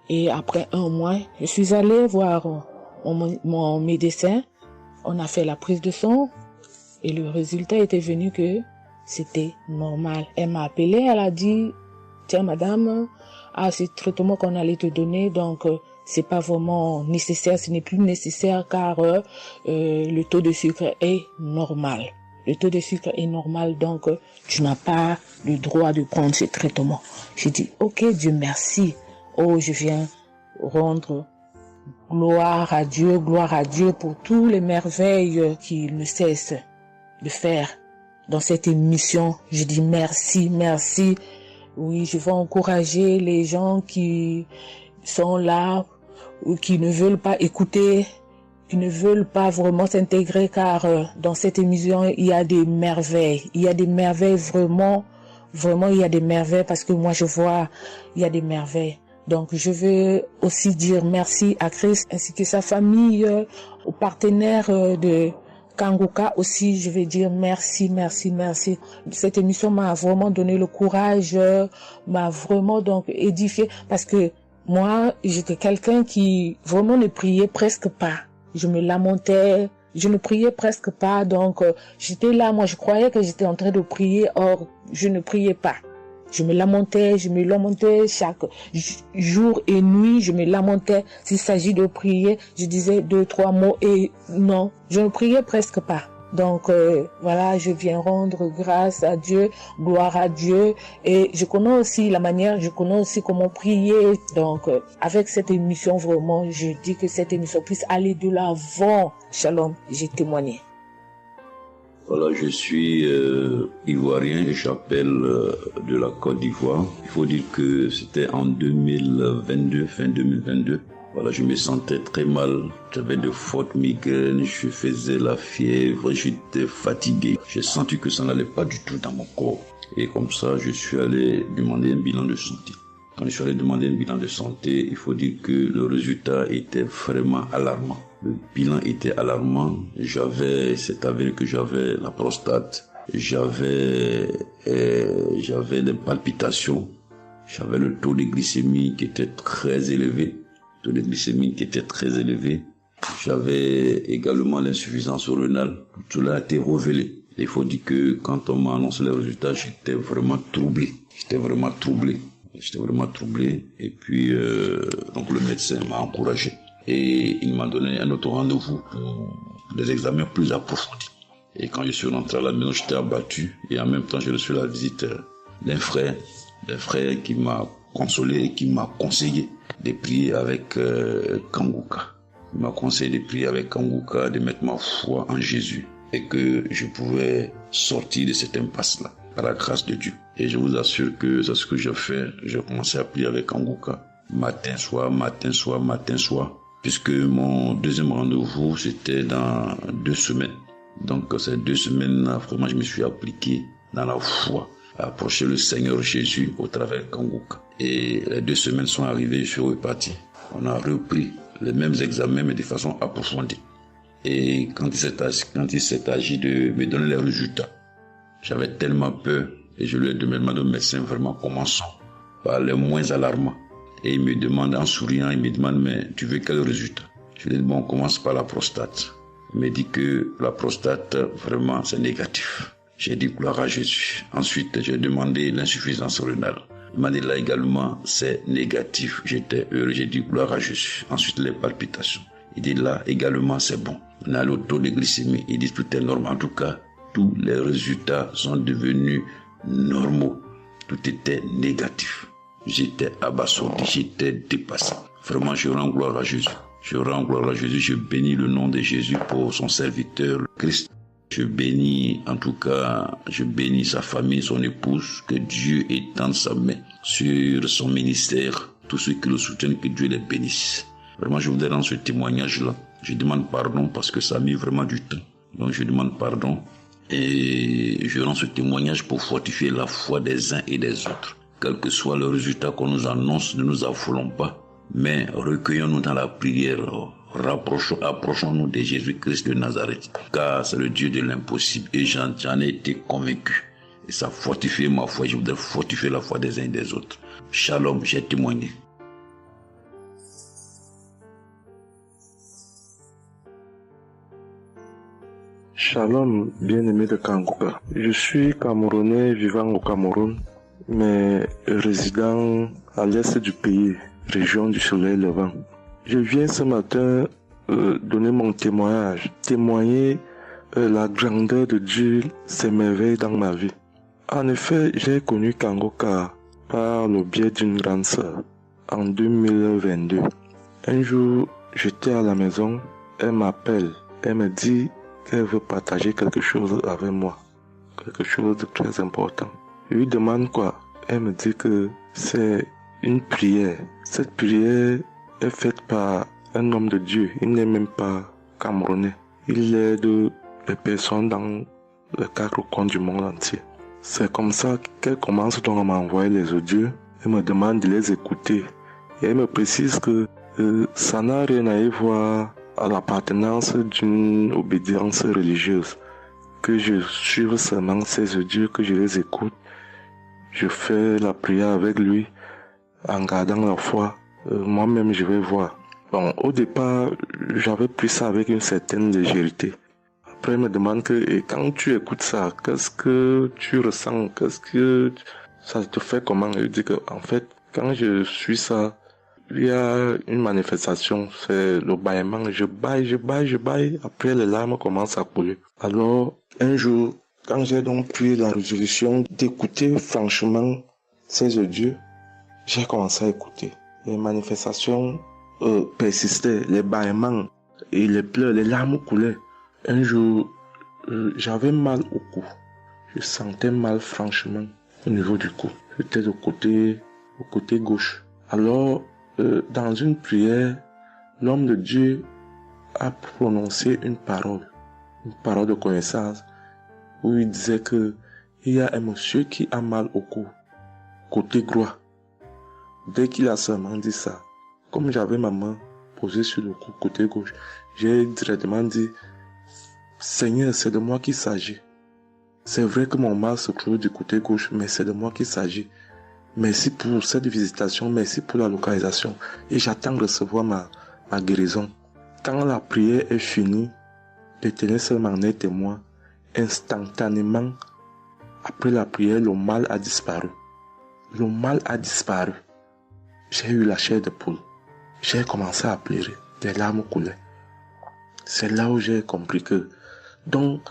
Et après un mois, je suis allée voir mon médecin, on a fait la prise de sang et le résultat était venu que c'était normal. Elle m'a appelé, elle a dit, tiens madame, ce traitement qu'on allait te donner, donc c'est pas vraiment nécessaire, ce n'est plus nécessaire car le taux de sucre est normal. Le taux de sucre est normal, donc tu n'as pas le droit de prendre ce traitement. J'ai dit, ok, Dieu merci. Oh, je viens rendre gloire à Dieu pour toutes les merveilles qu'il ne cesse de faire dans cette émission. Je dis merci, merci. Oui, je vais encourager les gens qui sont là ou qui ne veulent pas écouter, qui ne veulent pas vraiment s'intégrer, car dans cette émission, il y a des merveilles. Il y a des merveilles vraiment, il y a des merveilles parce que moi je vois, il y a des merveilles. Donc je veux aussi dire merci à Chris ainsi que sa famille, aux partenaires de Kanguka aussi, je vais dire merci, merci, merci. Cette émission m'a vraiment donné le courage, m'a vraiment donc édifié parce que moi, j'étais quelqu'un qui vraiment ne priait presque pas. Je me lamentais, je ne priais presque pas, donc j'étais là, moi je croyais que j'étais en train de prier, or je ne priais pas. Je me lamentais chaque jour et nuit, je me lamentais. S'il s'agit de prier, je disais 2-3 mots et non, je ne priais presque pas. Donc voilà, je viens rendre grâce à Dieu, gloire à Dieu. Et je connais aussi la manière, je connais aussi comment prier. Donc avec cette émission, vraiment, je dis que cette émission puisse aller de l'avant. Shalom, j'ai témoigné. Voilà, je suis ivoirien et j'appelle de la Côte d'Ivoire. Il faut dire que c'était en 2022, fin 2022. Voilà, je me sentais très mal. J'avais de fortes migraines, je faisais la fièvre, j'étais fatigué. J'ai senti que ça n'allait pas du tout dans mon corps. Et comme ça, je suis allé demander un bilan de santé. Quand je suis allé demander un bilan de santé, il faut dire que le résultat était vraiment alarmant. Le bilan était alarmant. C'est avéré que j'avais la prostate, j'avais des palpitations, j'avais le taux de glycémie qui était très élevé. J'avais également l'insuffisance rénale. Tout cela a été révélé. Il faut dire que quand on m'a annoncé les résultats, j'étais vraiment troublé. Et puis, donc le médecin m'a encouragé. Et il m'a donné un autre rendez-vous pour des examens plus approfondis. Et quand je suis rentré à la maison, j'étais abattu. Et en même temps, j'ai reçu la visite d'un frère qui m'a consolé et qui m'a conseillé de prier avec Kanguka. Il m'a conseillé de prier avec Kanguka, de mettre ma foi en Jésus et que je pouvais sortir de cette impasse-là par la grâce de Dieu. Et je vous assure que c'est ce que j'ai fait. J'ai commencé à prier avec Kanguka matin, soir, puisque mon deuxième rendez-vous, c'était dans 2 semaines. Donc ces 2 semaines-là, vraiment, je me suis appliqué dans la foi, à approcher le Seigneur Jésus au travers de Kanguka. Et les 2 semaines sont arrivées, je suis reparti. On a repris les mêmes examens, mais de façon approfondie. Et quand il s'est agi de me donner les résultats, j'avais tellement peur, et je lui ai demandé au médecin, vraiment, commençons par les moins alarmants. Et il me demande en souriant, mais tu veux quel résultat? Je lui ai dit, bon, on commence par la prostate. Il me dit que la prostate, vraiment, c'est négatif. J'ai dit, gloire à Jésus. Ensuite, j'ai demandé l'insuffisance rénale. Il m'a dit, là également, c'est négatif. J'étais heureux, j'ai dit, gloire à Jésus. Ensuite, les palpitations. Il dit, là également, c'est bon. On a le taux de glycémie. Il dit, tout est normal. En tout cas, tous les résultats sont devenus normaux. Tout était négatif. J'étais abasourdi, j'étais dépassé. Vraiment, je rends gloire à Jésus. Je rends gloire à Jésus, je bénis le nom de Jésus pour son serviteur, le Christ. Je bénis, en tout cas, je bénis sa famille, son épouse, que Dieu étende sa main sur son ministère. Tous ceux qui le soutiennent, que Dieu les bénisse. Vraiment, je voudrais rendre ce témoignage-là. Je demande pardon parce que ça a mis vraiment du temps. Donc, je demande pardon et je rends ce témoignage pour fortifier la foi des uns et des autres. Quel que soit le résultat qu'on nous annonce, ne nous affolons pas, mais recueillons-nous dans la prière. Approchons-nous de Jésus-Christ de Nazareth, car c'est le Dieu de l'impossible et j'en ai été convaincu. Et ça fortifie ma foi, je voudrais fortifier la foi des uns et des autres. Shalom, j'ai témoigné. Shalom, bien-aimé de Kanguka. Je suis Camerounais vivant au Cameroun, mais résident à l'est du pays, région du soleil levant. Je viens ce matin donner mon témoignage, témoigner la grandeur de Dieu, ses merveilles dans ma vie. En effet, j'ai connu Kanguka par le biais d'une grande sœur en 2022. Un jour, j'étais à la maison, elle m'appelle, elle me dit qu'elle veut partager quelque chose avec moi, quelque chose de très important. Je lui demande quoi? Elle me dit que c'est une prière. Cette prière est faite par un homme de Dieu. Il n'est même pas camerounais. Il aide les personnes dans les 4 coins du monde entier. C'est comme ça qu'elle commence donc à m'envoyer les audios. Elle me demande de les écouter. Et elle me précise que ça n'a rien à y voir à l'appartenance d'une obédience religieuse. Que je suive seulement ces audios, que je les écoute. Je fais la prière avec lui en gardant la foi. Moi-même, je vais voir. Bon, au départ, j'avais pris ça avec une certaine légèreté. Après, il me demande et quand tu écoutes ça, qu'est-ce que tu ressens? Qu'est-ce que ça te fait comment? Je dis que, en fait, quand je suis ça, il y a une manifestation, c'est le bâillement. Je baille. Après, les larmes commencent à couler. Alors, un jour, quand j'ai donc pris la résolution d'écouter franchement ces audios, j'ai commencé à écouter. Les manifestations persistaient, les bâillements et les pleurs, les larmes coulaient. Un jour, j'avais mal au cou. Je sentais mal franchement au niveau du cou. J'étais au côté gauche. Alors, dans une prière, l'homme de Dieu a prononcé une parole de connaissance, où il disait que il y a un monsieur qui a mal au cou, côté droit. Dès qu'il a seulement dit ça, comme j'avais ma main posée sur le cou, côté gauche, j'ai directement dit, Seigneur, c'est de moi qu'il s'agit. C'est vrai que mon mal se trouve du côté gauche, mais c'est de moi qu'il s'agit. Merci pour cette visitation, merci pour la localisation. Et j'attends de recevoir ma guérison. Quand la prière est finie, l'Éternel seul m'en est témoin. Instantanément, après la prière, le mal a disparu. Le mal a disparu. J'ai eu la chair de poule. J'ai commencé à pleurer. Des larmes coulaient. C'est là où j'ai compris que, donc,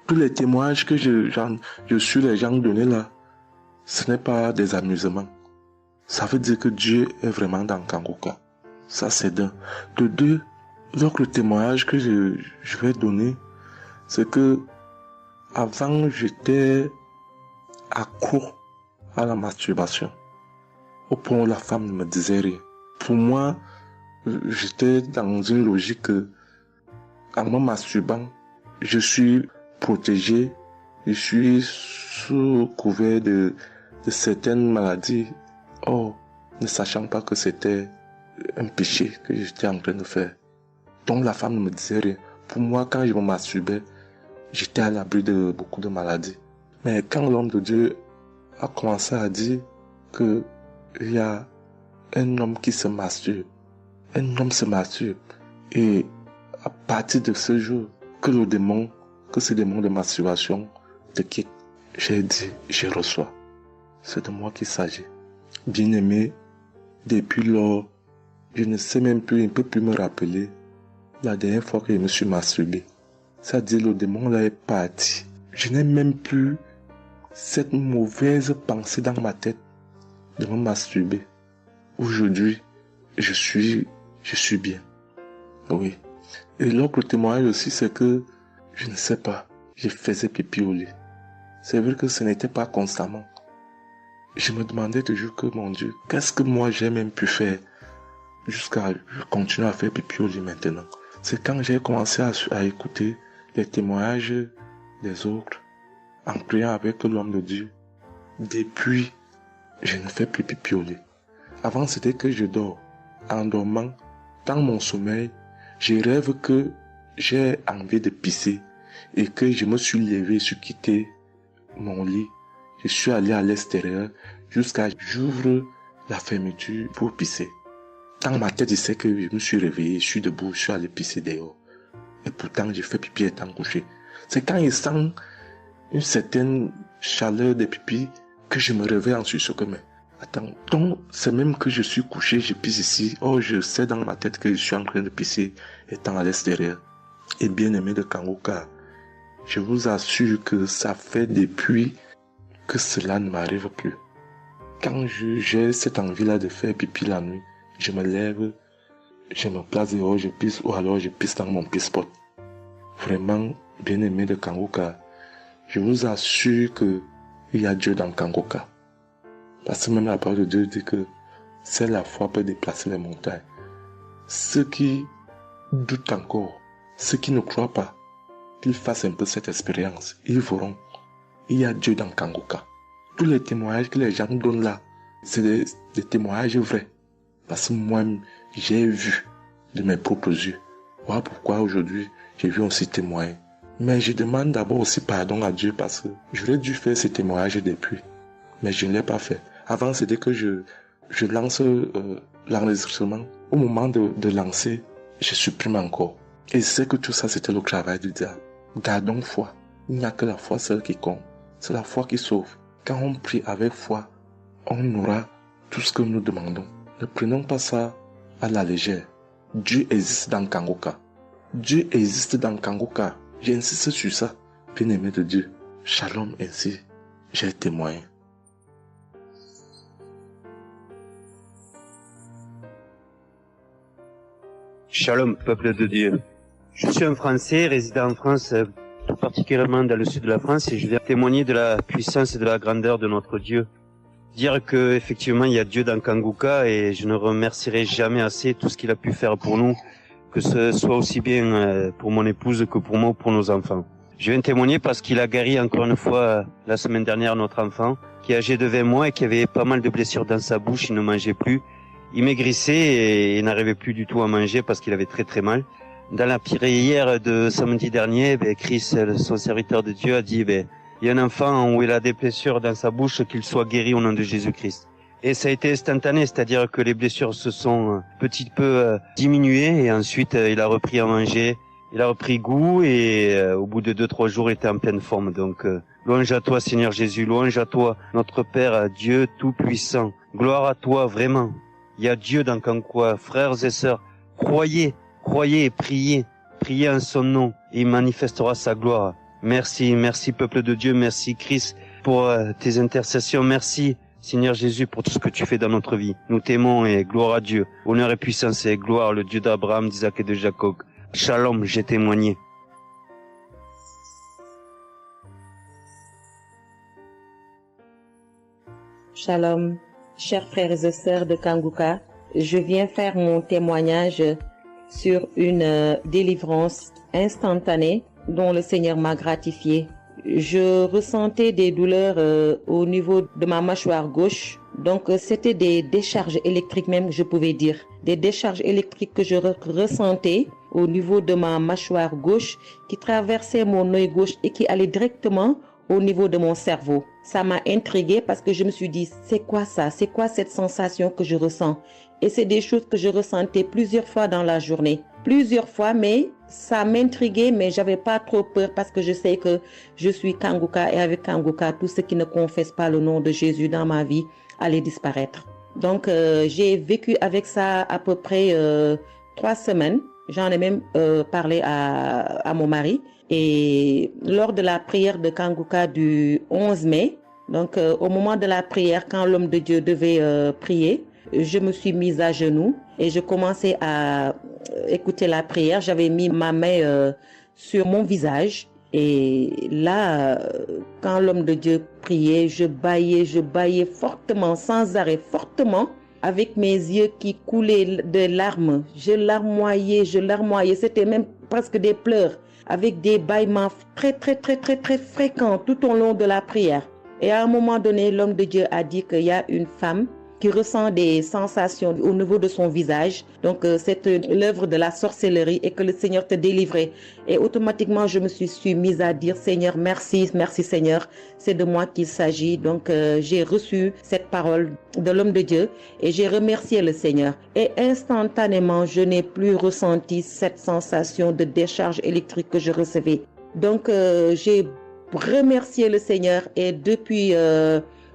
tous les témoignages que je suis les gens donnés là, ce n'est pas des amusements. Ça veut dire que Dieu est vraiment dans Kanguka. Ça c'est d'un. De deux, l'autre témoignage que je vais donner, c'est que avant j'étais accro à la masturbation. Au point où la femme ne me disait rien. Pour moi, j'étais dans une logique que, en me masturbant, je suis protégé, je suis sous couvert de certaines maladies. Oh, ne sachant pas que c'était un péché que j'étais en train de faire. Donc la femme ne me disait rien. Pour moi, quand je me masturbais, j'étais à l'abri de beaucoup de maladies. Mais quand l'homme de Dieu a commencé à dire que il y a un homme qui se masturbe, un homme se masturbe, et à partir de ce jour, que ce démon de masturbation te quitte, j'ai dit, je reçois. C'est de moi qu'il s'agit. Bien-aimé, depuis lors, je ne sais même plus, je ne peux plus me rappeler la dernière fois que je me suis masturbé. C'est-à-dire le démon là est parti. Je n'ai même plus cette mauvaise pensée dans ma tête de me masturber. Aujourd'hui, je suis bien. Oui. Et l'autre témoignage aussi, c'est que, je ne sais pas, je faisais pipi au lit. C'est vrai que ce n'était pas constamment. Je me demandais toujours que, mon Dieu, qu'est-ce que moi j'ai même pu faire jusqu'à continuer à faire pipi au lit maintenant. C'est quand j'ai commencé à écouter les témoignages des autres, en priant avec l'homme de Dieu. Depuis, je ne fais plus pipi au lit. Avant, c'était que je dors. En dormant, dans mon sommeil, je rêve que j'ai envie de pisser et que je me suis levé, je suis quitté mon lit. Je suis allé à l'extérieur jusqu'à j'ouvre la fermeture pour pisser. Dans ma tête, je sais que je me suis réveillé, je suis debout, je suis allé pisser dehors. Et pourtant, j'ai fait pipi étant couché. C'est quand je sens une certaine chaleur de pipi que je me réveille en sursaut que mais attends, donc c'est même que je suis couché, je pisse ici. Oh, je sais dans ma tête que je suis en train de pisser étant à l'extérieur. Et bien aimé de Kangoka, je vous assure que ça fait depuis que cela ne m'arrive plus. Quand j'ai cette envie-là de faire pipi la nuit, je me lève, je me place dehors, je pisse ou alors je pisse dans mon pisse-pot. Vraiment, bien aimé de Kangoka, je vous assure que il y a Dieu dans Kangoka. Parce que même la parole de Dieu dit que c'est la foi peut déplacer les montagnes. Ceux qui doutent encore, ceux qui ne croient pas, qu'ils fassent un peu cette expérience, ils verront. Il y a Dieu dans Kangoka. Tous les témoignages que les gens donnent là, c'est des témoignages vrais. Parce que moi, j'ai vu de mes propres yeux. Voilà pourquoi aujourd'hui, j'ai vu aussi témoigner. Mais je demande d'abord aussi pardon à Dieu parce que j'aurais dû faire ces témoignages depuis. Mais je ne l'ai pas fait. Avant, c'était que je lance l'enregistrement. Au moment de lancer, je supprime encore. Et je sais que tout ça, c'était le travail du diable. Gardons foi. Il n'y a que la foi seule qui compte. C'est la foi qui sauve. Quand on prie avec foi, on aura tout ce que nous demandons. Ne prenons pas ça à la légère. Dieu existe dans Kangoka. Dieu existe dans Kangoka. J'insiste sur ça. Bien-aimé de Dieu. Shalom ainsi. J'ai témoigné. Shalom, peuple de Dieu. Je suis un Français résidant en France, tout particulièrement dans le sud de la France, et je viens témoigner de la puissance et de la grandeur de notre Dieu. Dire que effectivement il y a Dieu dans Kangoka, et je ne remercierai jamais assez tout ce qu'il a pu faire pour nous, que ce soit aussi bien pour mon épouse que pour moi ou pour nos enfants. Je viens témoigner parce qu'il a guéri encore une fois la semaine dernière notre enfant, qui est âgé de 20 mois et qui avait pas mal de blessures dans sa bouche, il ne mangeait plus. Il maigrissait et n'arrivait plus du tout à manger parce qu'il avait très très mal. Dans la prière de samedi dernier, Chris, son serviteur de Dieu, a dit, il y a un enfant où il a des blessures dans sa bouche, qu'il soit guéri au nom de Jésus-Christ. Et ça a été instantané, c'est-à-dire que les blessures se sont petit peu diminuées et ensuite il a repris à manger, il a repris goût et au bout de 2-3 jours il était en pleine forme. Donc louange à toi Seigneur Jésus, louange à toi notre Père, Dieu Tout-Puissant. Gloire à toi vraiment. Il y a Dieu dans Kangoka, frères et sœurs, croyez et priez en son nom et il manifestera sa gloire. Merci peuple de Dieu, merci Christ pour tes intercessions, merci Seigneur Jésus pour tout ce que tu fais dans notre vie. Nous t'aimons et gloire à Dieu, honneur et puissance et gloire, le Dieu d'Abraham, d'Isaac et de Jacob. Shalom, j'ai témoigné. Shalom, chers frères et sœurs de Kangoka, je viens faire mon témoignage sur une délivrance instantanée dont le Seigneur m'a gratifié. Je ressentais des douleurs au niveau de ma mâchoire gauche, donc c'était des décharges électriques même, je pouvais dire. Des décharges électriques que je ressentais au niveau de ma mâchoire gauche qui traversaient mon œil gauche et qui allaient directement au niveau de mon cerveau. Ça m'a intriguée parce que je me suis dit, c'est quoi ça? C'est quoi cette sensation que je ressens? Et c'est des choses que je ressentais plusieurs fois dans la journée. Plusieurs fois, mais ça m'intriguait, mais j'avais pas trop peur parce que je sais que je suis Kangoka et avec Kangoka, tout ce qui ne confesse pas le nom de Jésus dans ma vie allait disparaître. Donc, j'ai vécu avec ça à peu près 3 semaines. J'en ai même parlé à mon mari. Et lors de la prière de Kangoka du 11 mai, Donc, au moment de la prière, quand l'homme de Dieu devait prier, je me suis mise à genoux et je commençais à écouter la prière. J'avais mis ma main sur mon visage. Et là, quand l'homme de Dieu priait, je bâillais fortement, sans arrêt, fortement, avec mes yeux qui coulaient de larmes. Je larmoyais. C'était même presque des pleurs, avec des bâillements très fréquents tout au long de la prière. Et à un moment donné, l'homme de Dieu a dit qu'il y a une femme qui ressent des sensations au niveau de son visage. Donc, c'est l'œuvre de la sorcellerie et que le Seigneur te délivrait. Et automatiquement, je me suis mise à dire, Seigneur, merci Seigneur, c'est de moi qu'il s'agit. Donc, j'ai reçu cette parole de l'homme de Dieu et j'ai remercié le Seigneur. Et instantanément, je n'ai plus ressenti cette sensation de décharge électrique que je recevais. Donc, j'ai remercié le Seigneur et depuis...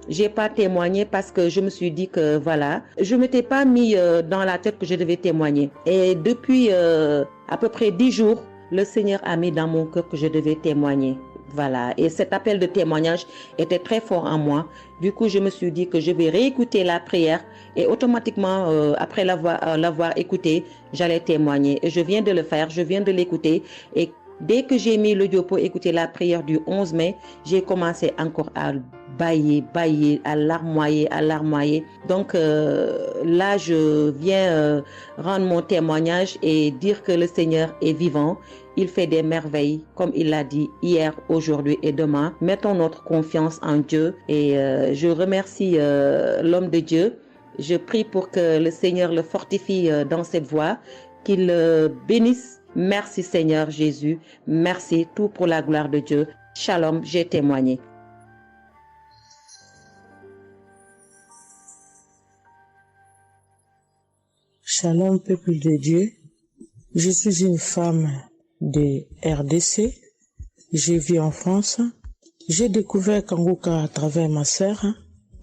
j'ai pas témoigné parce que je me suis dit que voilà, je m'étais pas mis dans la tête que je devais témoigner. Et depuis à peu près 10 jours, le Seigneur a mis dans mon cœur que je devais témoigner. Voilà. Et cet appel de témoignage était très fort en moi. Du coup, je me suis dit que je vais réécouter la prière et automatiquement, après l'avoir écouté, j'allais témoigner. Et je viens de le faire, je viens de l'écouter. Et dès que j'ai mis l'audio pour écouter la prière du 11 mai, j'ai commencé encore à bâiller, à larmoyer. Donc là, je viens rendre mon témoignage et dire que le Seigneur est vivant. Il fait des merveilles, comme il l'a dit hier, aujourd'hui et demain. Mettons notre confiance en Dieu et je remercie l'homme de Dieu. Je prie pour que le Seigneur le fortifie dans cette voie, qu'il le bénisse. Merci Seigneur Jésus, merci, tout pour la gloire de Dieu. Shalom, j'ai témoigné. Shalom, peuple de Dieu. Je suis une femme de RDC. Je vis en France. J'ai découvert Kanguka à travers ma sœur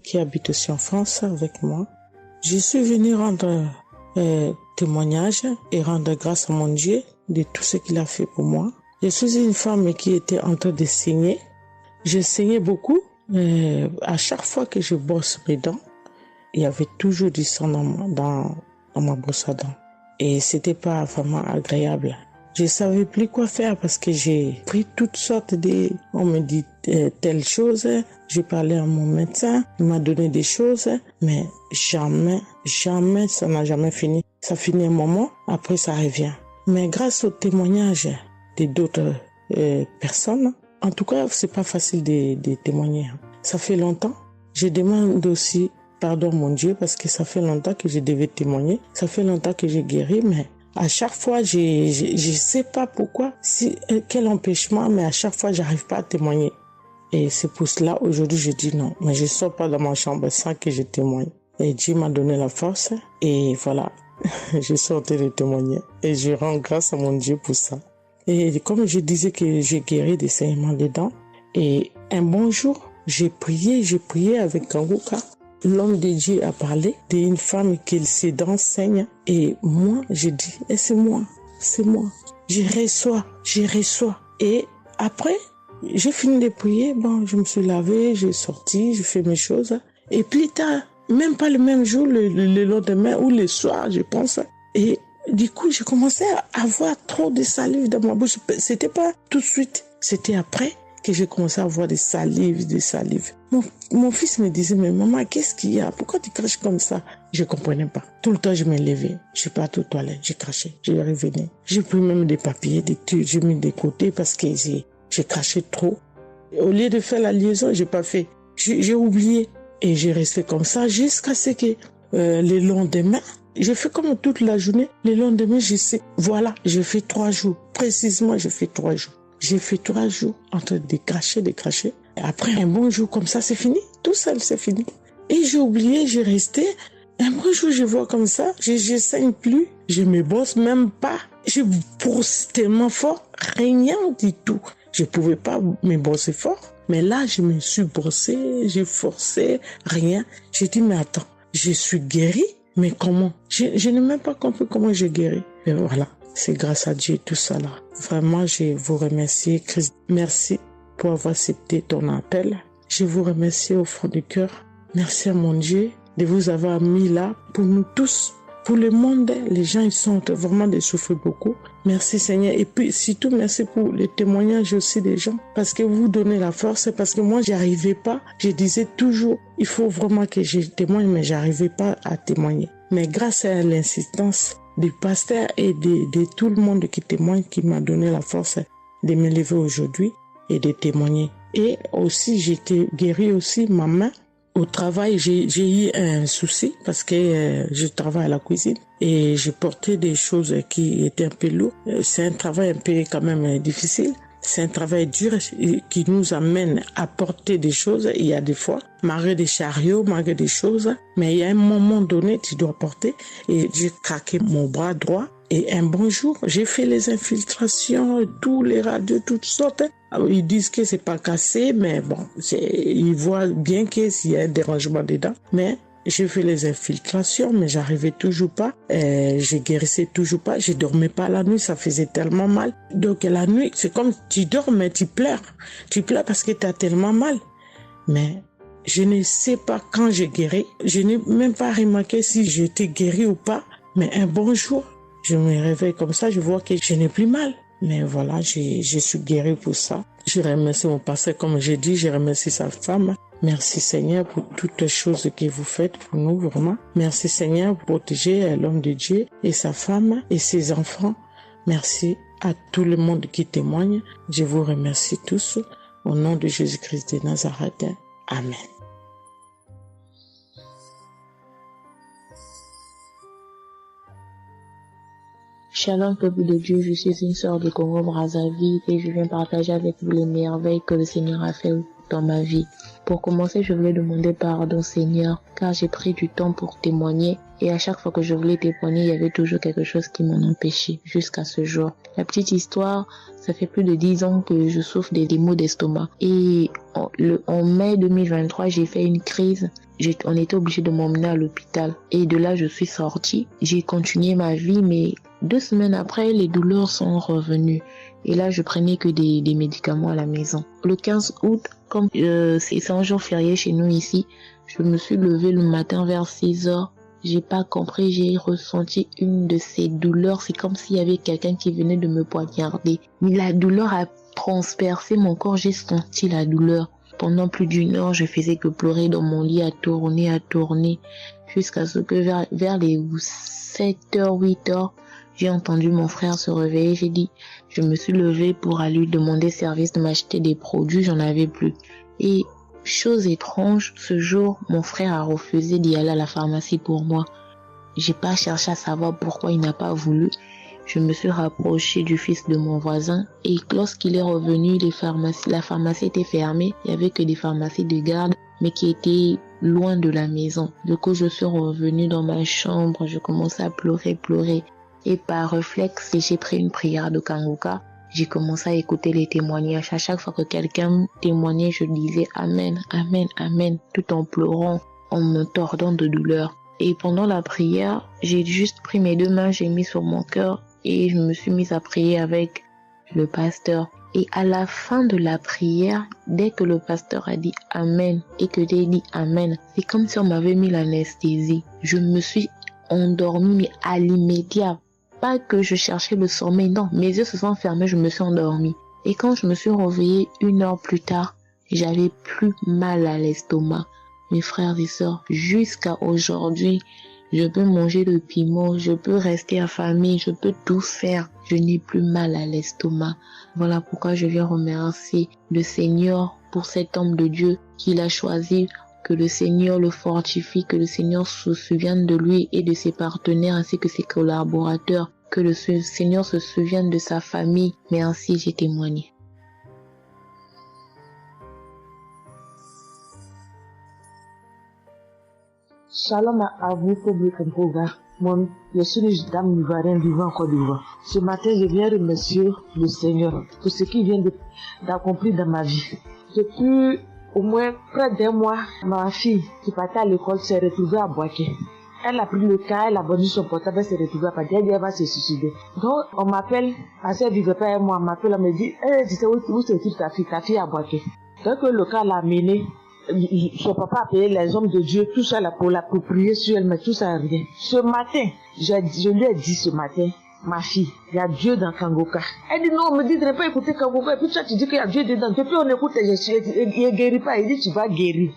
qui habite aussi en France avec moi. Je suis venue rendre témoignage et rendre grâce à mon Dieu de tout ce qu'il a fait pour moi. Je suis une femme qui était en train de saigner. Je saignais beaucoup. À chaque fois que je brosse mes dents, il y avait toujours du sang dans ma brosse à dents. Et c'était pas vraiment agréable. Je savais plus quoi faire parce que j'ai pris toutes sortes de... On me dit telle chose. J'ai parlé à mon médecin. Il m'a donné des choses. Mais jamais, ça n'a jamais fini. Ça finit un moment, après ça revient. Mais grâce au témoignage d'autres personnes, en tout cas, c'est pas facile de témoigner. Ça fait longtemps. Je demande aussi pardon mon Dieu parce que ça fait longtemps que je devais témoigner. Ça fait longtemps que j'ai guéri, mais à chaque fois, je sais pas pourquoi, quel empêchement, mais à chaque fois, j'arrive pas à témoigner. Et c'est pour cela, aujourd'hui, je dis non. Mais je sors pas de ma chambre sans que je témoigne. Et Dieu m'a donné la force. Et voilà, je suis en train de témoigner. Et je rends grâce à mon Dieu pour ça. Et comme je disais que j'ai guéri des saignements des dents. Et un bon jour, j'ai prié avec Kanguka. L'homme de Dieu a parlé d'une femme qui ses dents saignent. Et moi, j'ai dit, c'est moi. Je reçois. Et après, j'ai fini de prier. Bon, je me suis lavé, j'ai sorti, j'ai fait mes choses. Et plus tard, même pas le même jour, le lendemain ou le soir, je pense. Et du coup, j'ai commencé à avoir trop de salive dans ma bouche. C'était pas tout de suite, c'était après que j'ai commencé à avoir des salives. Mon fils me disait, mais maman, qu'est-ce qu'il y a? Pourquoi tu craches comme ça? Je comprenais pas. Tout le temps, je me levais. Je suis partie aux toilettes, j'ai craché, je revenais. J'ai pris même des papiers, des trucs, j'ai mis de côté parce que j'ai craché trop. Au lieu de faire la liaison, j'ai pas fait. J'ai oublié. Et j'ai resté comme ça jusqu'à ce que le lendemain, j'ai fait comme toute la journée. Le lendemain, je sais, voilà, j'ai fait 3 jours. Précisément, j'ai fait 3 jours. J'ai fait 3 jours en train de cracher. Et après, un bon jour comme ça, c'est fini. Tout seul, c'est fini. Et j'ai oublié, j'ai resté. Un bon jour, je vois comme ça, je saigne plus. Je me brosse même pas. Je brosse tellement fort, rien du tout. Je pouvais pas me brosser fort. Mais là, je me suis brossé, j'ai forcé, rien. J'ai dit, mais attends, je suis guérie, mais comment? Je n'ai même pas compris comment j'ai guéri. Et voilà, c'est grâce à Dieu tout ça là. Vraiment, je vous remercie, Christ. Merci pour avoir accepté ton appel. Je vous remercie au fond du cœur. Merci à mon Dieu de vous avoir mis là pour nous tous. Pour le monde, les gens ils sont vraiment de souffrir beaucoup. Merci Seigneur. Et puis surtout merci pour les témoignages aussi des gens. Parce que vous donnez la force. Parce que moi, j'arrivais pas. Je disais toujours, il faut vraiment que je témoigne, mais j'arrivais pas à témoigner. Mais grâce à l'insistance du pasteur et de tout le monde qui témoigne, qui m'a donné la force de me lever aujourd'hui et de témoigner. Et aussi, j'étais guérie aussi, ma main. Au travail, j'ai eu un souci parce que je travaille à la cuisine et j'ai porté des choses qui étaient un peu lourdes. C'est un travail un peu quand même difficile. C'est un travail dur qui nous amène à porter des choses. Il y a des fois, malgré des chariots, malgré des choses, mais il y a un moment donné, tu dois porter. Et j'ai craqué mon bras droit. Et un bon jour, j'ai fait les infiltrations, tous les radios, toutes sortes. Ils disent que c'est pas cassé, mais bon, ils voient bien qu'il y a un dérangement dedans. Mais j'ai fait les infiltrations, mais j'arrivais toujours pas. Je guérissais toujours pas. Je dormais pas la nuit, ça faisait tellement mal. Donc la nuit, c'est comme tu dors, mais tu pleures. Tu pleures parce que tu as tellement mal. Mais je ne sais pas quand j'ai guéri. Je n'ai même pas remarqué si j'étais guéri ou pas. Mais un bon jour, je me réveille comme ça, je vois que je n'ai plus mal. Mais voilà, je suis guérie pour ça. Je remercie mon pasteur, comme j'ai dit, je remercie sa femme. Merci Seigneur pour toutes les choses que vous faites pour nous, vraiment. Merci Seigneur pour protéger l'homme de Dieu et sa femme et ses enfants. Merci à tout le monde qui témoigne. Je vous remercie tous. Au nom de Jésus-Christ de Nazareth. Amen. Shalom, peuple de Dieu, je suis une sœur de Congo-Brazzaville et je viens partager avec vous les merveilles que le Seigneur a fait dans ma vie. Pour commencer, je voulais demander pardon, Seigneur, car j'ai pris du temps pour témoigner et à chaque fois que je voulais témoigner, il y avait toujours quelque chose qui m'en empêchait jusqu'à ce jour. La petite histoire, ça fait plus de 10 ans que je souffre des maux d'estomac et en mai 2023, j'ai fait une crise. On était obligé de m'emmener à l'hôpital et de là, je suis sortie. J'ai continué ma vie, mais 2 semaines après, les douleurs sont revenues. Et là, je prenais que des médicaments à la maison. Le 15 août, comme c'est un jour férié chez nous ici, je me suis levée le matin vers 6 heures. J'ai pas compris, j'ai ressenti une de ces douleurs. C'est comme s'il y avait quelqu'un qui venait de me poignarder. Mais la douleur a transpercé mon corps, j'ai senti la douleur. Pendant plus d'1 heure, je faisais que pleurer dans mon lit, à tourner, jusqu'à ce que vers les 7h, 8h, j'ai entendu mon frère se réveiller. Je me suis levée pour aller lui demander service de m'acheter des produits, j'en avais plus. Et chose étrange, ce jour, mon frère a refusé d'y aller à la pharmacie pour moi. J'ai pas cherché à savoir pourquoi il n'a pas voulu. Je me suis rapprochée du fils de mon voisin et lorsqu'il est revenu, la pharmacie était fermée. Il y avait que des pharmacies de garde, mais qui étaient loin de la maison. Du coup, je suis revenue dans ma chambre, je commençais à pleurer. Et par réflexe, j'ai pris une prière de Kanguka. J'ai commencé à écouter les témoignages. À chaque fois que quelqu'un témoignait, je disais Amen, Amen, Amen, tout en pleurant, en me tordant de douleur. Et pendant la prière, j'ai juste pris mes 2 mains, j'ai mis sur mon cœur et je me suis mise à prier avec le pasteur. Et à la fin de la prière, dès que le pasteur a dit Amen et que j'ai dit Amen, c'est comme si on m'avait mis l'anesthésie. Je me suis endormie, mais à l'immédiat. Pas que je cherchais le sommeil, non. Mes yeux se sont fermés, je me suis endormie. Et quand je me suis réveillée 1 heure plus tard, j'avais plus mal à l'estomac. Mes frères et sœurs, jusqu'à aujourd'hui, je peux manger le piment, je peux rester affamée, je peux tout faire. Je n'ai plus mal à l'estomac. Voilà pourquoi je viens remercier le Seigneur pour cet homme de Dieu qu'il a choisi. Que le Seigneur le fortifie, que le Seigneur se souvienne de lui et de ses partenaires ainsi que ses collaborateurs, que le Seigneur se souvienne de sa famille. Mais ainsi j'ai témoigné. Shalom à vous, public Congo. Moi, je suis une dame ivoirienne vivant en Côte d'Ivoire. Ce matin, je viens remercier le Seigneur pour ce qu'il vient d'accomplir dans ma vie. Depuis au moins près d'1 mois, ma fille qui partait à l'école s'est retrouvée à Boaké. Elle a pris le cas, elle a vendu son portable, elle s'est retrouvée à Boaké, elle va se suicider. Donc on m'appelle, parce qu'elle ne vivait pas avec moi, on m'appelle, elle me dit, tu sais où se trouve ta fille à Boaké. Dès que le cas l'a amené, son papa a payé les hommes de Dieu, tout ça là pour prier sur elle, mais tout ça rien. Ce matin, je lui ai dit ce matin, ma fille, il y a Dieu dans Kangoka. Elle dit non, on me dit de ne pas écouter Kangoka. Et puis toi, tu dis qu'il y a Dieu dedans. Depuis on écoute, il ne guérit pas. Il dit tu vas guérir.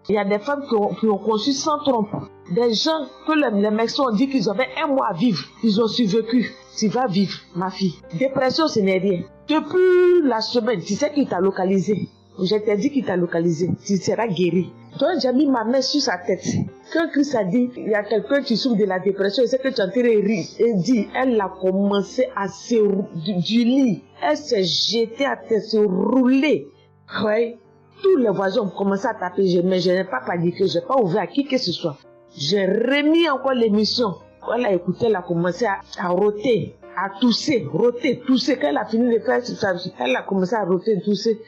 Il y a des femmes qui ont conçu sans trompe. Des gens que les médecins ont dit qu'ils avaient 1 mois à vivre. Ils ont survécu. Tu vas vivre, ma fille. Dépression, ce n'est rien. Depuis la semaine, tu sais qui t'a localisé. Je t'ai dit qu'il t'a localisé. Tu seras guéri. Donc j'ai mis ma main sur sa tête. Quand Christ a dit, il y a quelqu'un qui souffre de la dépression, c'est que tu es en train de rire. Et dit, elle a commencé à se du lit. Elle s'est jetée à terre, se rouler. Ouais. Tous les voisins ont commencé à taper, mais je n'ai pas paniqué, je n'ai pas ouvert à qui que ce soit. J'ai remis encore l'émission. Quand elle a écouté, elle a commencé à roter, à tousser, tousser. Quand elle a fini de faire ça, elle a commencé à roter, tousser.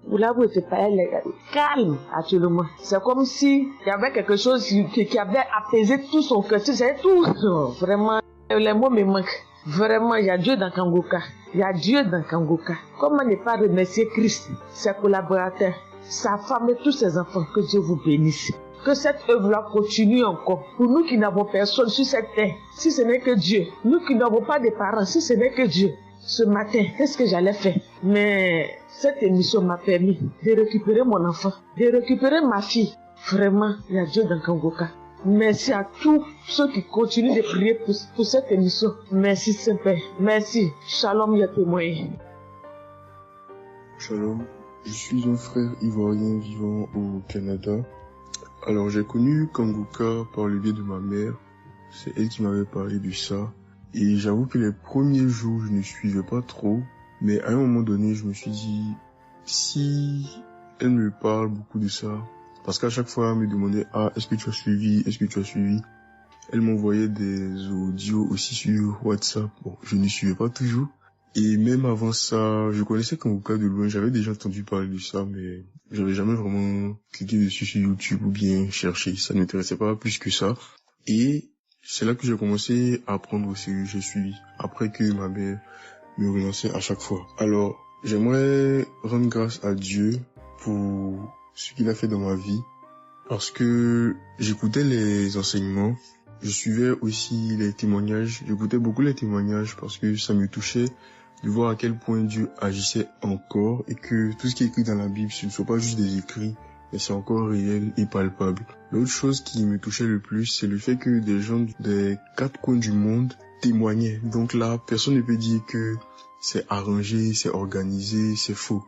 Vous l'avez fait pas, elle est calme actuellement. C'est comme si il y avait quelque chose qui avait apaisé tout son cœur. C'est tout. Non, vraiment, les mots me manquent. Vraiment, il y a Dieu dans Kangoka. Il y a Dieu dans Kangoka. Comment ne pas remercier Christ, ses collaborateurs, sa femme et tous ses enfants. Que Dieu vous bénisse. Que cette œuvre-là continue encore. Pour nous qui n'avons personne sur cette terre, si ce n'est que Dieu. Nous qui n'avons pas de parents, si ce n'est que Dieu. Ce matin, qu'est-ce que j'allais faire? Mais cette émission m'a permis de récupérer mon enfant, de récupérer ma fille. Vraiment, il y a Dieu dans Kangoka. Merci à tous ceux qui continuent de prier pour cette émission. Merci Saint-Père. Merci. Shalom, ya témoin. Shalom. Je suis un frère ivoirien vivant au Canada. Alors j'ai connu Kangoka par le biais de ma mère. C'est elle qui m'avait parlé de ça. Et j'avoue que les premiers jours, je ne suivais pas trop. Mais à un moment donné, je me suis dit, si elle me parle beaucoup de ça, parce qu'à chaque fois, elle me demandait, est-ce que tu as suivi? Elle m'envoyait des audios aussi sur WhatsApp. Bon, je ne suivais pas toujours. Et même avant ça, je connaissais Kangoka de loin. J'avais déjà entendu parler de ça, mais j'avais jamais vraiment cliqué dessus sur YouTube ou bien cherché. Ça ne m'intéressait pas plus que ça. Et c'est là que j'ai commencé à apprendre au sérieux. Je suis après que ma mère me relançait à chaque fois. Alors, j'aimerais rendre grâce à Dieu pour ce qu'il a fait dans ma vie. Parce que j'écoutais les enseignements. Je suivais aussi les témoignages. J'écoutais beaucoup les témoignages parce que ça me touchait de voir à quel point Dieu agissait encore et que tout ce qui est écrit dans la Bible, ce ne sont pas juste des écrits, mais c'est encore réel et palpable. L'autre chose qui me touchait le plus, c'est le fait que des gens des 4 coins du monde témoignaient. Donc là, personne ne peut dire que c'est arrangé, c'est organisé, c'est faux.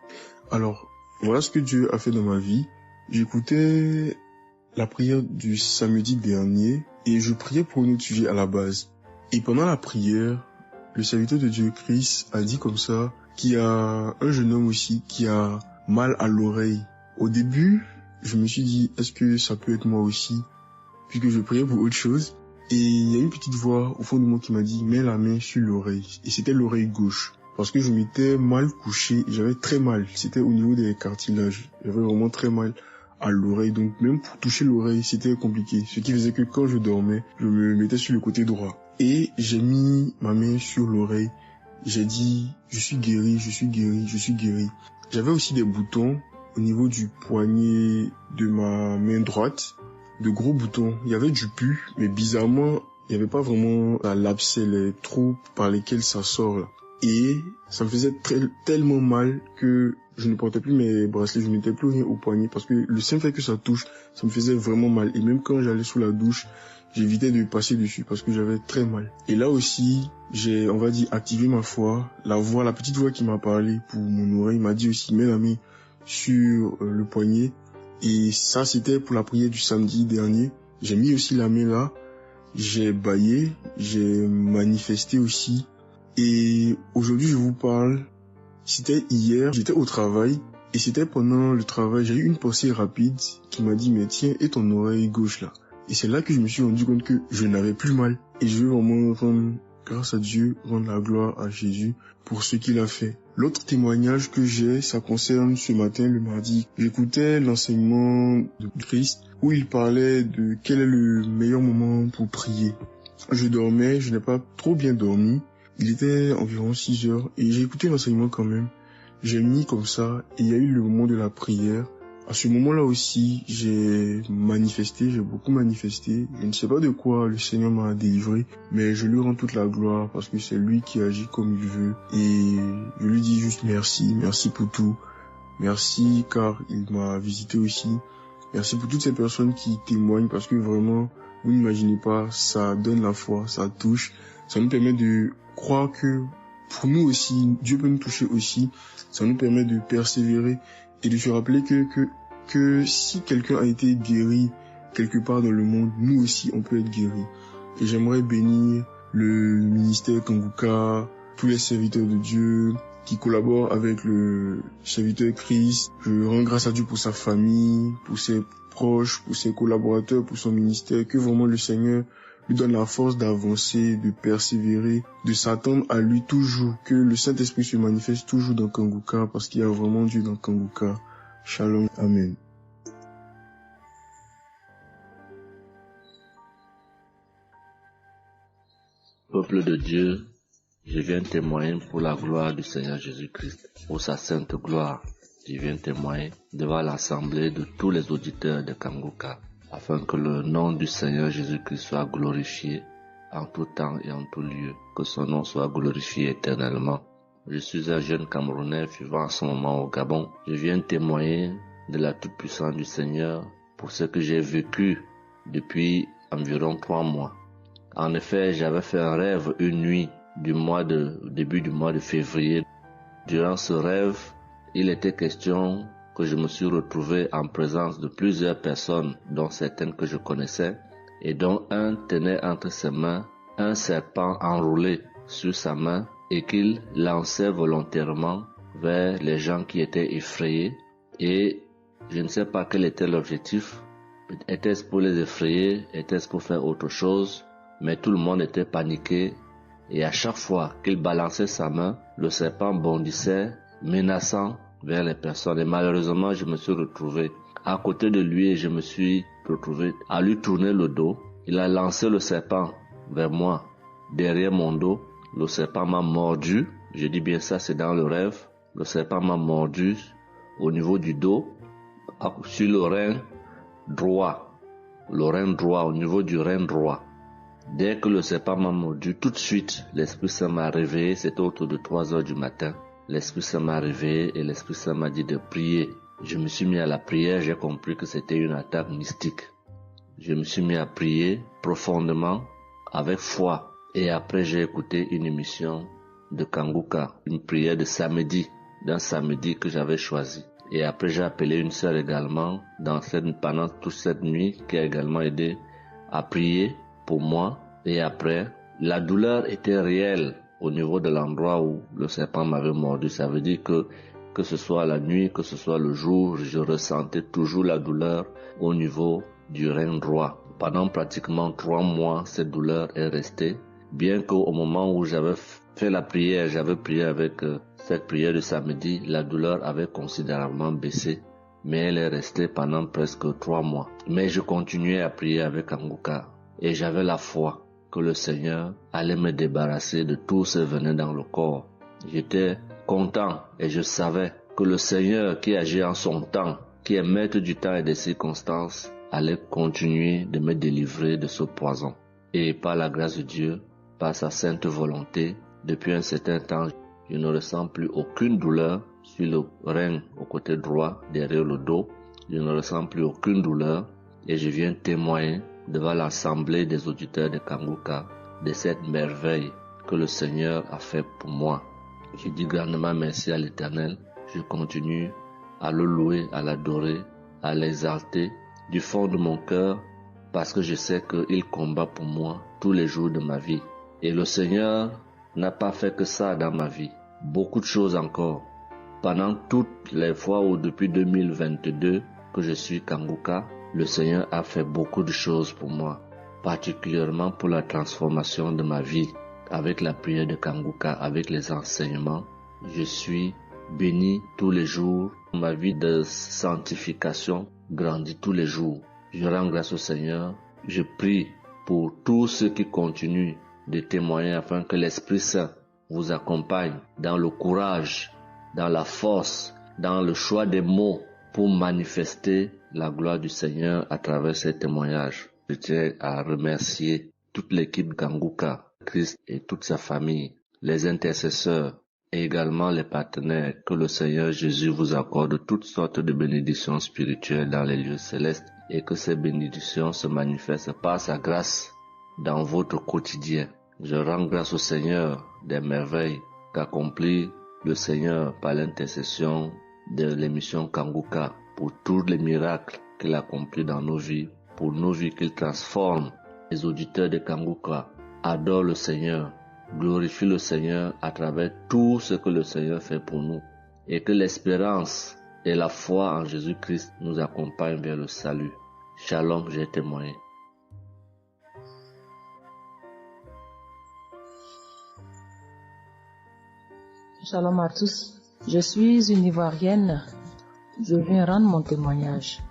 Alors, voilà ce que Dieu a fait dans ma vie. J'écoutais la prière du samedi dernier et je priais pour un autre sujet à la base. Et pendant la prière, le serviteur de Dieu, Christ, a dit comme ça qu'il y a un jeune homme aussi qui a mal à l'oreille. Au début, je me suis dit, est-ce que ça peut être moi aussi? Puisque je priais pour autre chose. Et il y a une petite voix au fond de moi qui m'a dit, mets la main sur l'oreille. Et c'était l'oreille gauche. Parce que je m'étais mal couché et j'avais très mal. C'était au niveau des cartilages. J'avais vraiment très mal à l'oreille. Donc même pour toucher l'oreille, c'était compliqué. Ce qui faisait que quand je dormais, je me mettais sur le côté droit. Et j'ai mis ma main sur l'oreille. J'ai dit, je suis guéri, je suis guéri, je suis guéri. J'avais aussi des boutons au niveau du poignet de ma main droite. De gros boutons. Il y avait du pus, mais bizarrement, il n'y avait pas vraiment l'abcès, les trous par lesquels ça sort là. Et ça me faisait tellement mal que je ne portais plus mes bracelets, je ne mettais plus rien au poignet parce que le simple fait que ça touche, ça me faisait vraiment mal. Et même quand j'allais sous la douche, j'évitais de passer dessus parce que j'avais très mal. Et là aussi, j'ai, on va dire, activé ma foi. La petite voix qui m'a parlé pour mon oreille m'a dit aussi, mets la main sur le poignet. Et ça, c'était pour la prière du samedi dernier. J'ai mis aussi la main là. J'ai bâillé, j'ai manifesté aussi. Et aujourd'hui, je vous parle. C'était hier, j'étais au travail. Et c'était pendant le travail, j'ai eu une pensée rapide qui m'a dit, mais tiens, et ton oreille gauche là? Et c'est là que je me suis rendu compte que je n'avais plus mal. Et je veux vraiment rendre grâce à Dieu, rendre la gloire à Jésus pour ce qu'il a fait. L'autre témoignage que j'ai, ça concerne ce matin, le mardi. J'écoutais l'enseignement de Christ où il parlait de quel est le meilleur moment pour prier. Je dormais, je n'ai pas trop bien dormi. Il était environ 6 heures et j'ai écouté l'enseignement quand même. j'ai mis comme ça, et il y a eu le moment de la prière. À ce moment-là aussi, j'ai beaucoup manifesté. Je ne sais pas de quoi le Seigneur m'a délivré, mais je lui rends toute la gloire parce que c'est lui qui agit comme il veut. Et je lui dis juste merci pour tout. Merci car il m'a visité aussi. Merci pour toutes ces personnes qui témoignent parce que vraiment, vous n'imaginez pas, ça donne la foi, ça touche. Ça nous permet de croire que pour nous aussi, Dieu peut nous toucher aussi. Ça nous permet de persévérer et de se rappeler que si quelqu'un a été guéri quelque part dans le monde, nous aussi on peut être guéri. Et j'aimerais bénir le ministère Kanguka, tous les serviteurs de Dieu qui collaborent avec le serviteur Christ. Je rends grâce à Dieu pour sa famille, pour ses proches, pour ses collaborateurs, pour son ministère, que vraiment le Seigneur lui donne la force d'avancer, de persévérer, de s'attendre à lui toujours, que le Saint-Esprit se manifeste toujours dans Kanguka, parce qu'il y a vraiment Dieu dans Kanguka. Shalom, Amen. Peuple de Dieu, je viens témoigner pour la gloire du Seigneur Jésus-Christ, pour sa sainte gloire. Je viens témoigner devant l'assemblée de tous les auditeurs de Kanguka, afin que le nom du Seigneur Jésus-Christ soit glorifié en tout temps et en tout lieu, que son nom soit glorifié éternellement. Je suis un jeune Camerounais vivant en ce moment au Gabon. Je viens témoigner de la toute-puissance du Seigneur pour ce que j'ai vécu depuis environ 3 mois. En effet, j'avais fait un rêve une nuit début du mois de février. Durant ce rêve, il était question que je me suis retrouvé en présence de plusieurs personnes, dont certaines que je connaissais, et dont un tenait entre ses mains un serpent enroulé sur sa main et qu'il lançait volontairement vers les gens qui étaient effrayés. Et je ne sais pas quel était l'objectif. Était-ce pour les effrayer? Était-ce pour faire autre chose? Mais tout le monde était paniqué. Et à chaque fois qu'il balançait sa main, le serpent bondissait, menaçant vers les personnes. Et malheureusement, je me suis retrouvé à côté de lui et je me suis retrouvé à lui tourner le dos. Il a lancé le serpent vers moi, derrière mon dos. Le serpent m'a mordu. Je dis bien ça, c'est dans le rêve. Le serpent m'a mordu au niveau du dos, sur le rein droit. Le rein droit, au niveau du rein droit. Dès que le serpent m'a mordu, tout de suite, l'Esprit Saint m'a réveillé. C'était autour de 3 heures du matin. L'Esprit Saint m'a réveillé et l'Esprit Saint m'a dit de prier. Je me suis mis à la prière, j'ai compris que c'était une attaque mystique. Je me suis mis à prier profondément, avec foi. Et après, j'ai écouté une émission de Kanguka, une prière de samedi, d'un samedi que j'avais choisi. Et après, j'ai appelé une sœur également pendant toute cette nuit qui a également aidé à prier pour moi. Et après, la douleur était réelle au niveau de l'endroit où le serpent m'avait mordu. Ça veut dire que ce soit la nuit, que ce soit le jour, je ressentais toujours la douleur au niveau du rein droit. Pendant pratiquement 3 mois, cette douleur est restée. Bien qu'au moment où j'avais fait la prière, j'avais prié avec cette prière de samedi, la douleur avait considérablement baissé. Mais elle est restée pendant presque 3 mois. Mais je continuais à prier avec Kanguka. Et j'avais la foi que le Seigneur allait me débarrasser de tout ce venin dans le corps. J'étais content et je savais que le Seigneur qui agit en son temps, qui est maître du temps et des circonstances, allait continuer de me délivrer de ce poison. Et par la grâce de Dieu, par sa sainte volonté, depuis un certain temps, je ne ressens plus aucune douleur sur le rein au côté droit, derrière le dos. Je ne ressens plus aucune douleur et je viens témoigner devant l'assemblée des auditeurs de Kanguka de cette merveille que le Seigneur a fait pour moi. Je dis grandement merci à l'Éternel. Je continue à le louer, à l'adorer, à l'exalter du fond de mon cœur parce que je sais qu'il combat pour moi tous les jours de ma vie. Et le Seigneur n'a pas fait que ça dans ma vie. Beaucoup de choses encore. Pendant toutes les fois où depuis 2022 que je suis Kanguka, le Seigneur a fait beaucoup de choses pour moi, particulièrement pour la transformation de ma vie. Avec la prière de Kanguka, avec les enseignements, je suis béni tous les jours. Ma vie de sanctification grandit tous les jours. Je rends grâce au Seigneur. Je prie pour tous ceux qui continuent de témoigner afin que l'Esprit Saint vous accompagne dans le courage dans la force, dans le choix des mots pour manifester la gloire du Seigneur à travers ces témoignages. Je tiens à remercier toute l'équipe Kanguka, Christ et toute sa famille, les intercesseurs et également les partenaires. Que le Seigneur Jésus vous accorde toutes sortes de bénédictions spirituelles dans les lieux célestes et que ces bénédictions se manifestent par sa grâce dans votre quotidien. Je rends grâce au Seigneur des merveilles qu'accomplit le Seigneur par l'intercession de l'émission Kanguka pour tous les miracles qu'il accomplit dans nos vies, pour nos vies qu'il transforme. Les auditeurs de Kanguka adorent le Seigneur, glorifient le Seigneur à travers tout ce que le Seigneur fait pour nous et que l'espérance et la foi en Jésus-Christ nous accompagnent vers le salut. Shalom, j'ai témoigné. Shalom à tous. Je suis une Ivoirienne. Je viens rendre mon témoignage.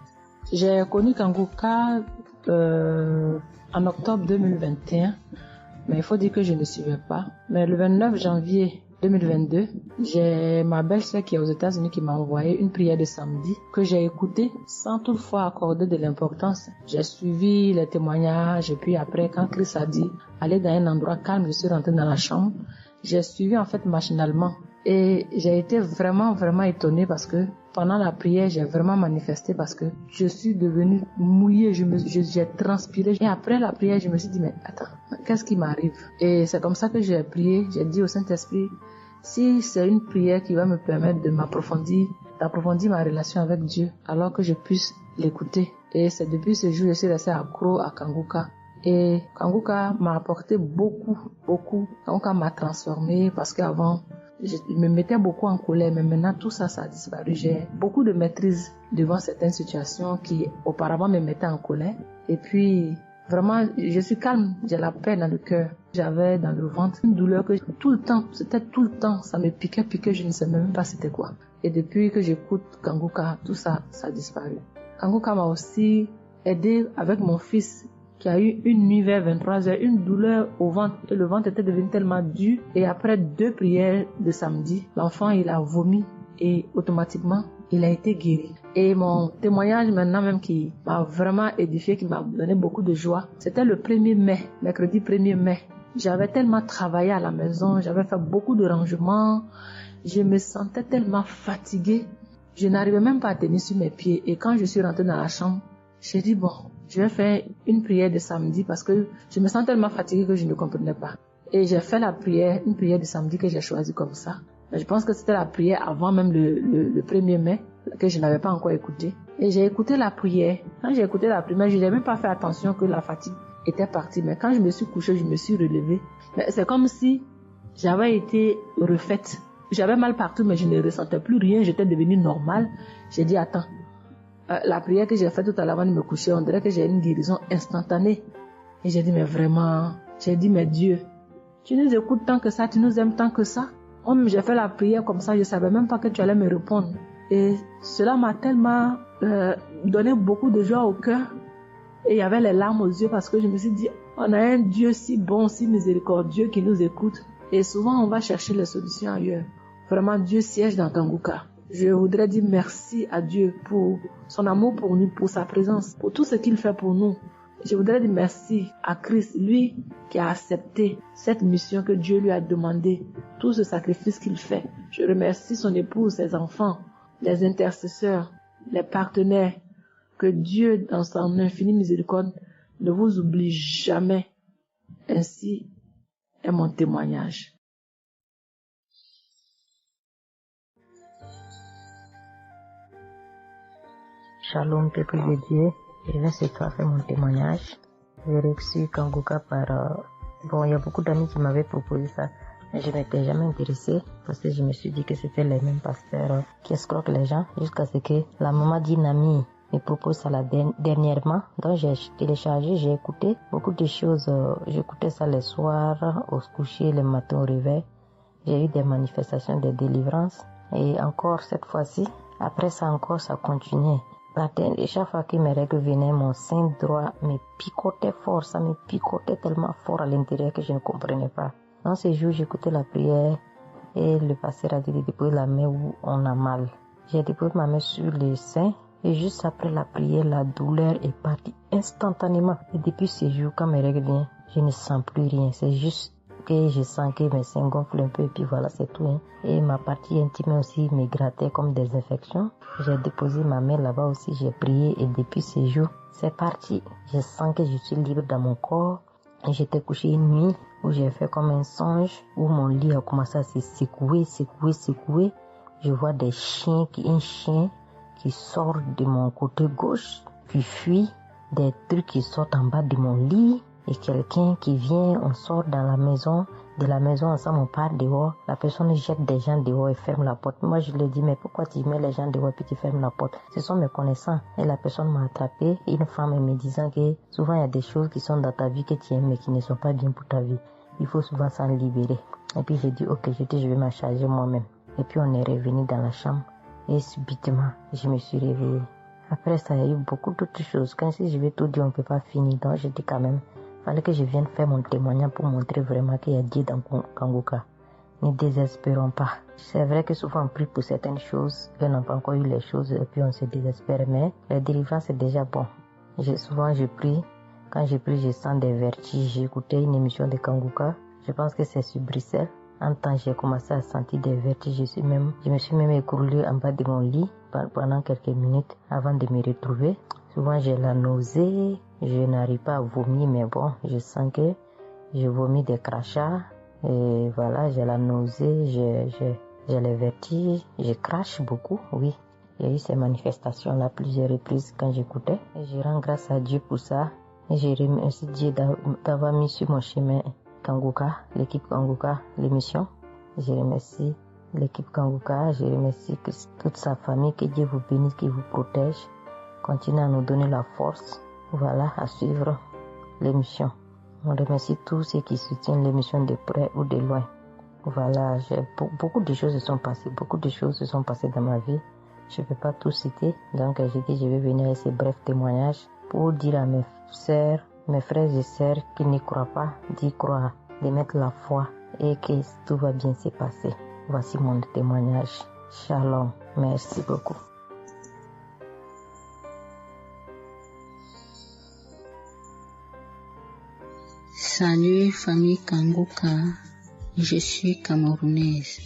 J'ai connu Kanguka en octobre 2021, mais il faut dire que je ne suivais pas. Mais le 29 janvier 2022, j'ai ma belle-sœur qui est aux États-Unis qui m'a envoyé une prière de samedi que j'ai écoutée sans toutefois accorder de l'importance. J'ai suivi les témoignages et puis après, quand Christ a dit aller dans un endroit calme, je suis rentrée dans la chambre. J'ai suivi en fait machinalement et j'ai été vraiment étonnée parce que pendant la prière, j'ai vraiment manifesté parce que je suis devenue mouillée, j'ai transpiré. Et après la prière, je me suis dit, mais attends, qu'est-ce qui m'arrive? Et c'est comme ça que j'ai prié, j'ai dit au Saint-Esprit, si c'est une prière qui va me permettre d'approfondir ma relation avec Dieu, alors que je puisse l'écouter. Et c'est depuis ce jour que je suis restée accro à Kanguka. Et Kanguka m'a apporté beaucoup. Kanguka m'a transformée parce qu'avant, je me mettais beaucoup en colère, mais maintenant tout ça a disparu. J'ai beaucoup de maîtrise devant certaines situations qui auparavant me mettaient en colère. Et puis, vraiment, je suis calme, j'ai la paix dans le cœur. J'avais dans le ventre une douleur que c'était tout le temps, ça me piquait, je ne sais même pas c'était quoi. Et depuis que j'écoute Kanguka, tout ça a disparu. Kanguka m'a aussi aidé avec mon fils qui a eu une nuit vers 23h, une douleur au ventre et le ventre était devenu tellement dur et après 2 prières de samedi, l'enfant il a vomi et automatiquement il a été guéri. Et mon témoignage maintenant même qui m'a vraiment édifié, qui m'a donné beaucoup de joie, c'était le 1er mai, mercredi 1er mai. J'avais tellement travaillé à la maison, j'avais fait beaucoup de rangements, je me sentais tellement fatiguée, je n'arrivais même pas à tenir sur mes pieds et quand je suis rentrée dans la chambre, j'ai dit bon, je vais faire une prière de samedi parce que je me sens tellement fatiguée que je ne comprenais pas. Et j'ai fait une prière de samedi que j'ai choisie comme ça. Mais je pense que c'était la prière avant même le 1er mai que je n'avais pas encore écouté. Et j'ai écouté la prière. Quand j'ai écouté la prière, je n'ai même pas fait attention que la fatigue était partie. Mais quand je me suis couchée, je me suis relevée. Mais c'est comme si j'avais été refaite. J'avais mal partout, mais je ne ressentais plus rien. J'étais devenue normale. J'ai dit, attends. La prière que j'ai faite tout à l'heure avant de me coucher, on dirait que j'ai une guérison instantanée. Et j'ai dit, mais vraiment, mais Dieu, tu nous écoutes tant que ça, tu nous aimes tant que ça. J'ai fait la prière comme ça, je savais même pas que tu allais me répondre. Et cela m'a tellement donné beaucoup de joie au cœur. Et il y avait les larmes aux yeux parce que je me suis dit, on a un Dieu si bon, si miséricordieux qui nous écoute. Et souvent, on va chercher les solutions ailleurs. Vraiment, Dieu siège dans Kanguka. Je voudrais dire merci à Dieu pour son amour pour nous, pour sa présence, pour tout ce qu'il fait pour nous. Je voudrais dire merci à Christ, lui qui a accepté cette mission que Dieu lui a demandé, tout ce sacrifice qu'il fait. Je remercie son épouse, ses enfants, les intercesseurs, les partenaires. Que Dieu, dans son infinie miséricorde, ne vous oublie jamais. Ainsi est mon témoignage. Shalom, peuple de Dieu. Je viens ce soir faire mon témoignage. J'ai reçu Kanguka par... il y a beaucoup d'amis qui m'avaient proposé ça. Mais je m'étais jamais intéressée parce que je me suis dit que c'était les mêmes pasteurs qui escroquent les gens jusqu'à ce que la maman d'une amie me propose ça dernièrement. Donc j'ai téléchargé, j'ai écouté beaucoup de choses. J'écoutais ça les soirs, au coucher, le matin au réveil. J'ai eu des manifestations de délivrance. Et encore cette fois-ci, après ça encore, ça continuait. Et chaque fois que mes règles venaient, mon sein droit me picotait fort, ça me picotait tellement fort à l'intérieur que je ne comprenais pas. Dans ces jours, j'écoutais la prière et le pasteur a dit de déposer la main où on a mal. J'ai déposé ma main sur le sein et juste après la prière, la douleur est partie instantanément. Et depuis ce jour, quand mes règles viennent, je ne sens plus rien. C'est juste que je sens que mes seins gonflent un peu et puis voilà, c'est tout. Et ma partie intime aussi me grattait comme des infections. J'ai déposé ma main là-bas aussi, j'ai prié et depuis ce jour, c'est parti. Je sens que je suis libre dans mon corps. Et j'étais couché une nuit où j'ai fait comme un songe, où mon lit a commencé à se secouer. Je vois un chien qui sort de mon côté gauche, qui fuit, des trucs qui sortent en bas de mon lit, et quelqu'un qui vient, on sort dans la maison, de la maison ensemble, on part dehors, la personne jette des gens dehors et ferme la porte. Moi je lui dis, mais pourquoi tu mets les gens dehors et puis tu fermes la porte? Ce sont mes connaissants. Et la personne m'a attrapé, une femme me disant que souvent il y a des choses qui sont dans ta vie que tu aimes mais qui ne sont pas bien pour ta vie. Il faut souvent s'en libérer. Et puis j'ai dit, ok, je vais m'en charger moi-même. Et puis on est revenu dans la chambre et subitement je me suis réveillée. Après ça, il y a eu beaucoup d'autres choses. Quand si je vais tout dire, on ne peut pas finir. Donc j'ai dit quand même, il fallait que je vienne faire mon témoignage pour montrer vraiment qu'il y a Dieu dans Kanguka. Ne désespérons pas. C'est vrai que souvent on prie pour certaines choses, et on n'a pas encore eu les choses et puis on se désespère. Mais la délivrance c'est déjà bon. Souvent je prie. Quand je prie, je sens des vertiges. J'ai écouté une émission de Kanguka. Je pense que c'est sur Bruxelles. En temps, j'ai commencé à sentir des vertiges. Je me suis même écroulée en bas de mon lit pendant quelques minutes avant de me retrouver. Souvent, j'ai la nausée. Je n'arrive pas à vomir, mais bon, je sens que je vomis des crachats. Et voilà, j'ai la nausée, j'ai les vertiges. Je crache beaucoup, oui. Il y a eu ces manifestations-là plusieurs reprises quand j'écoutais. Et je rends grâce à Dieu pour ça. Et je remercie Dieu d'avoir mis sur mon chemin Kanguka, l'équipe Kanguka, l'émission. Je remercie l'équipe Kanguka, je remercie toute sa famille, que Dieu vous bénisse, qu'il vous protège. Continuez à nous donner la force, voilà, à suivre l'émission. On remercie tous ceux qui soutiennent l'émission de près ou de loin. Voilà, beaucoup de choses se sont passées dans ma vie. Je ne peux pas tout citer, donc j'ai dit je vais venir avec ces brefs témoignages pour dire à mes sœurs, mes frères et sœurs qui n'y croient pas, d'y croire, de mettre la foi et que tout va bien se passer. Voici mon témoignage. Shalom. Merci beaucoup. Salut famille Kanguka, je suis camerounaise.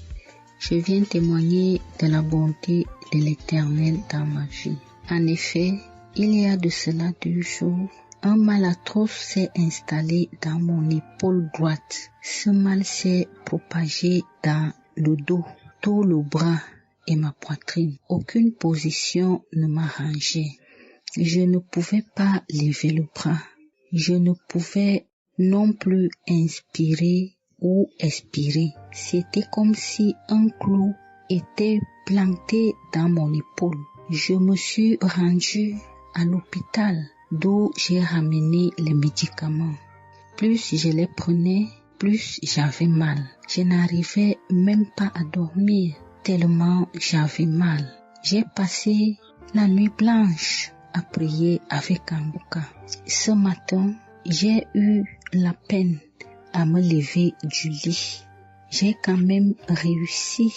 Je viens témoigner de la bonté de l'Éternel dans ma vie. En effet, il y a de cela 2 jours, un mal atroce s'est installé dans mon épaule droite. Ce mal s'est propagé dans le dos, tout le bras et ma poitrine. Aucune position ne m'arrangeait. Je ne pouvais pas lever le bras. Je ne pouvais non plus inspirer ou expirer. C'était comme si un clou était planté dans mon épaule. Je me suis rendue à l'hôpital d'où j'ai ramené les médicaments. Plus je les prenais, plus j'avais mal. Je n'arrivais même pas à dormir tellement j'avais mal. J'ai passé la nuit blanche à prier avec Kanguka. Ce matin, j'ai eu la peine à me lever du lit. J'ai quand même réussi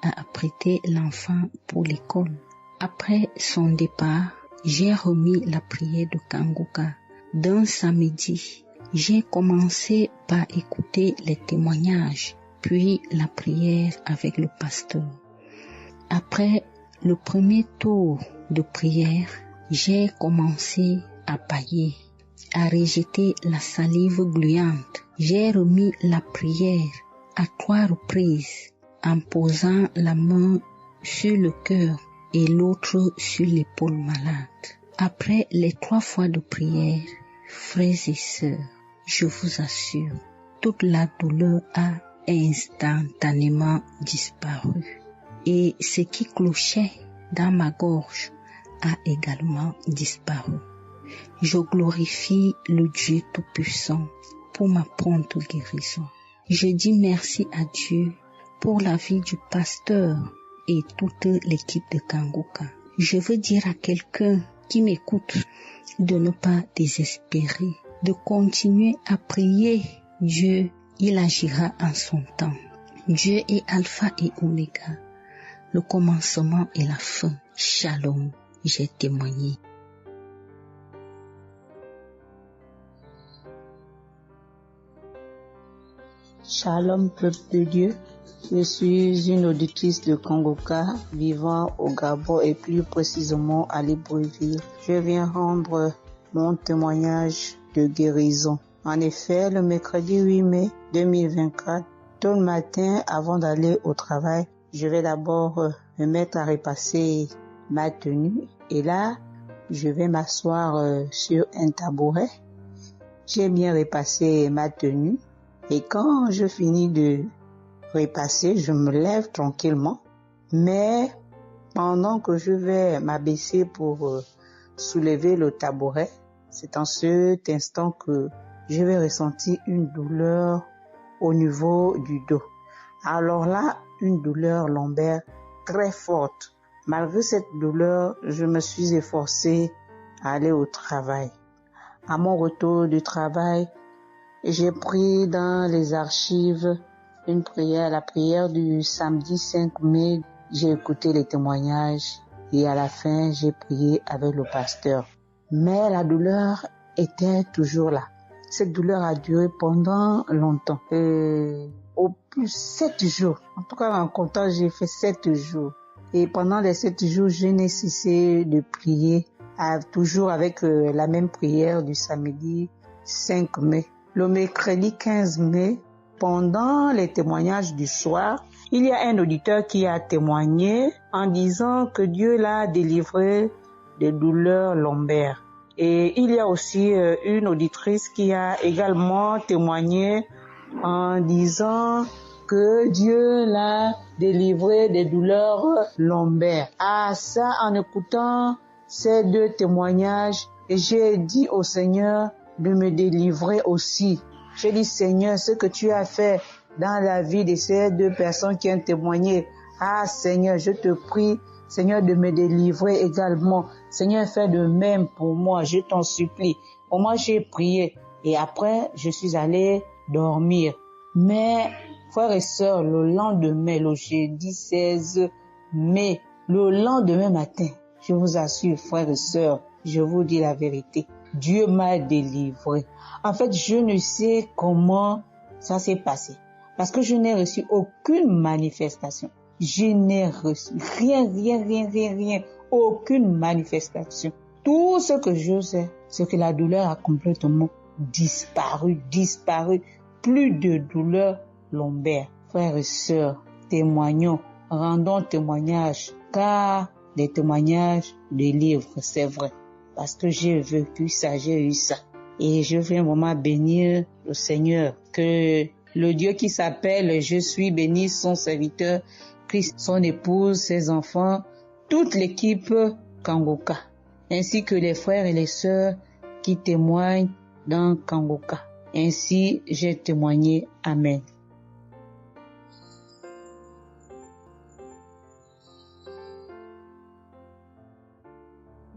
à apprêter l'enfant pour l'école. Après son départ, j'ai remis la prière de Kanguka. D'un samedi, j'ai commencé par écouter les témoignages, puis la prière avec le pasteur. Après le premier tour de prière, j'ai commencé à bâiller, à rejeter la salive gluante. J'ai remis la prière à 3 reprises en posant la main sur le cœur et l'autre sur l'épaule malade. Après les 3 fois de prière, frères et sœurs, je vous assure, toute la douleur a instantanément disparu. Et ce qui clochait dans ma gorge a également disparu. Je glorifie le Dieu Tout-Puissant pour ma prompte guérison. Je dis merci à Dieu pour la vie du pasteur et toute l'équipe de Kanguka. Je veux dire à quelqu'un qui m'écoute de ne pas désespérer, de continuer à prier. Dieu, il agira en son temps. Dieu est alpha et oméga, le commencement et la fin. Shalom, j'ai témoigné. Shalom, peuple de Dieu. Je suis une auditrice de Kangoka vivant au Gabon et plus précisément à Libreville. Je viens rendre mon témoignage de guérison. En effet, le mercredi 8 mai 2024, tôt le matin, avant d'aller au travail, je vais d'abord me mettre à repasser ma tenue et là, je vais m'asseoir sur un tabouret. J'ai bien repassé ma tenue et quand je finis de repasser, je me lève tranquillement. Mais pendant que je vais m'abaisser pour soulever le tabouret, c'est en cet instant que je vais ressentir une douleur au niveau du dos. Alors là, une douleur lombaire très forte. Malgré cette douleur, je me suis efforcée à aller au travail. À mon retour du travail, j'ai pris dans les archives une prière, la prière du samedi 5 mai. J'ai écouté les témoignages et à la fin, j'ai prié avec le pasteur. Mais la douleur était toujours là. Cette douleur a duré pendant longtemps. Au plus 7 jours. En tout cas, en comptant, j'ai fait 7 jours. Et pendant les 7 jours, je n'ai cessé de prier, toujours avec la même prière du samedi 5 mai. Le mercredi 15 mai, pendant les témoignages du soir, il y a un auditeur qui a témoigné en disant que Dieu l'a délivré des douleurs lombaires. Et il y a aussi une auditrice qui a également témoigné en disant que Dieu l'a délivré des douleurs lombaires. Ah, ça, en écoutant ces 2 témoignages, j'ai dit au Seigneur de me délivrer aussi. J'ai dit, Seigneur, ce que tu as fait dans la vie de ces 2 personnes qui ont témoigné, ah Seigneur, je te prie, Seigneur, de me délivrer également. Seigneur, fais de même pour moi, je t'en supplie. Pour moi, j'ai prié et après, je suis allé dormir. Mais, frères et sœurs, le lendemain, le jeudi 16 mai, le lendemain matin, je vous assure, frères et sœurs, je vous dis la vérité, Dieu m'a délivré. En fait, je ne sais comment ça s'est passé. Parce que je n'ai reçu aucune manifestation. Je n'ai reçu rien. Aucune manifestation. Tout ce que je sais, c'est que la douleur a complètement disparu. Plus de douleur lombaire. Frères et sœurs, témoignons, rendons témoignage, car des témoignages délivrent, c'est vrai. Parce que j'ai vécu ça, j'ai eu ça. Et je veux vraiment bénir le Seigneur, que le Dieu qui s'appelle Je suis béni, son serviteur, Christ, son épouse, ses enfants, toute l'équipe Kangoka, ainsi que les frères et les sœurs qui témoignent dans Kangoka. Ainsi, j'ai témoigné. Amen.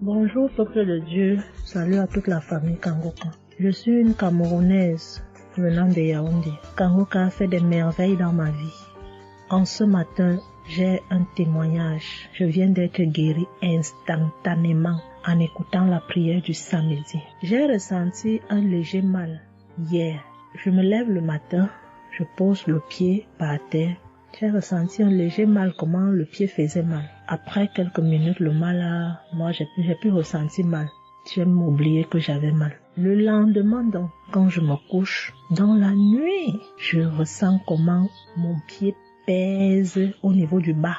Bonjour peuple de Dieu, salut à toute la famille Kangoka. Je suis une Camerounaise venant de Yaoundé. Kangoka a fait des merveilles dans ma vie. En ce matin, j'ai un témoignage. Je viens d'être guérie instantanément en écoutant la prière du samedi. J'ai ressenti un léger mal hier. Je me lève le matin, je pose le pied par terre. J'ai ressenti un léger mal, comment le pied faisait mal. Après quelques minutes, le mal j'ai pu ressentir mal. J'ai même oublié que j'avais mal. Le lendemain donc, quand je me couche, dans la nuit, je ressens comment mon pied pèse au niveau du bas,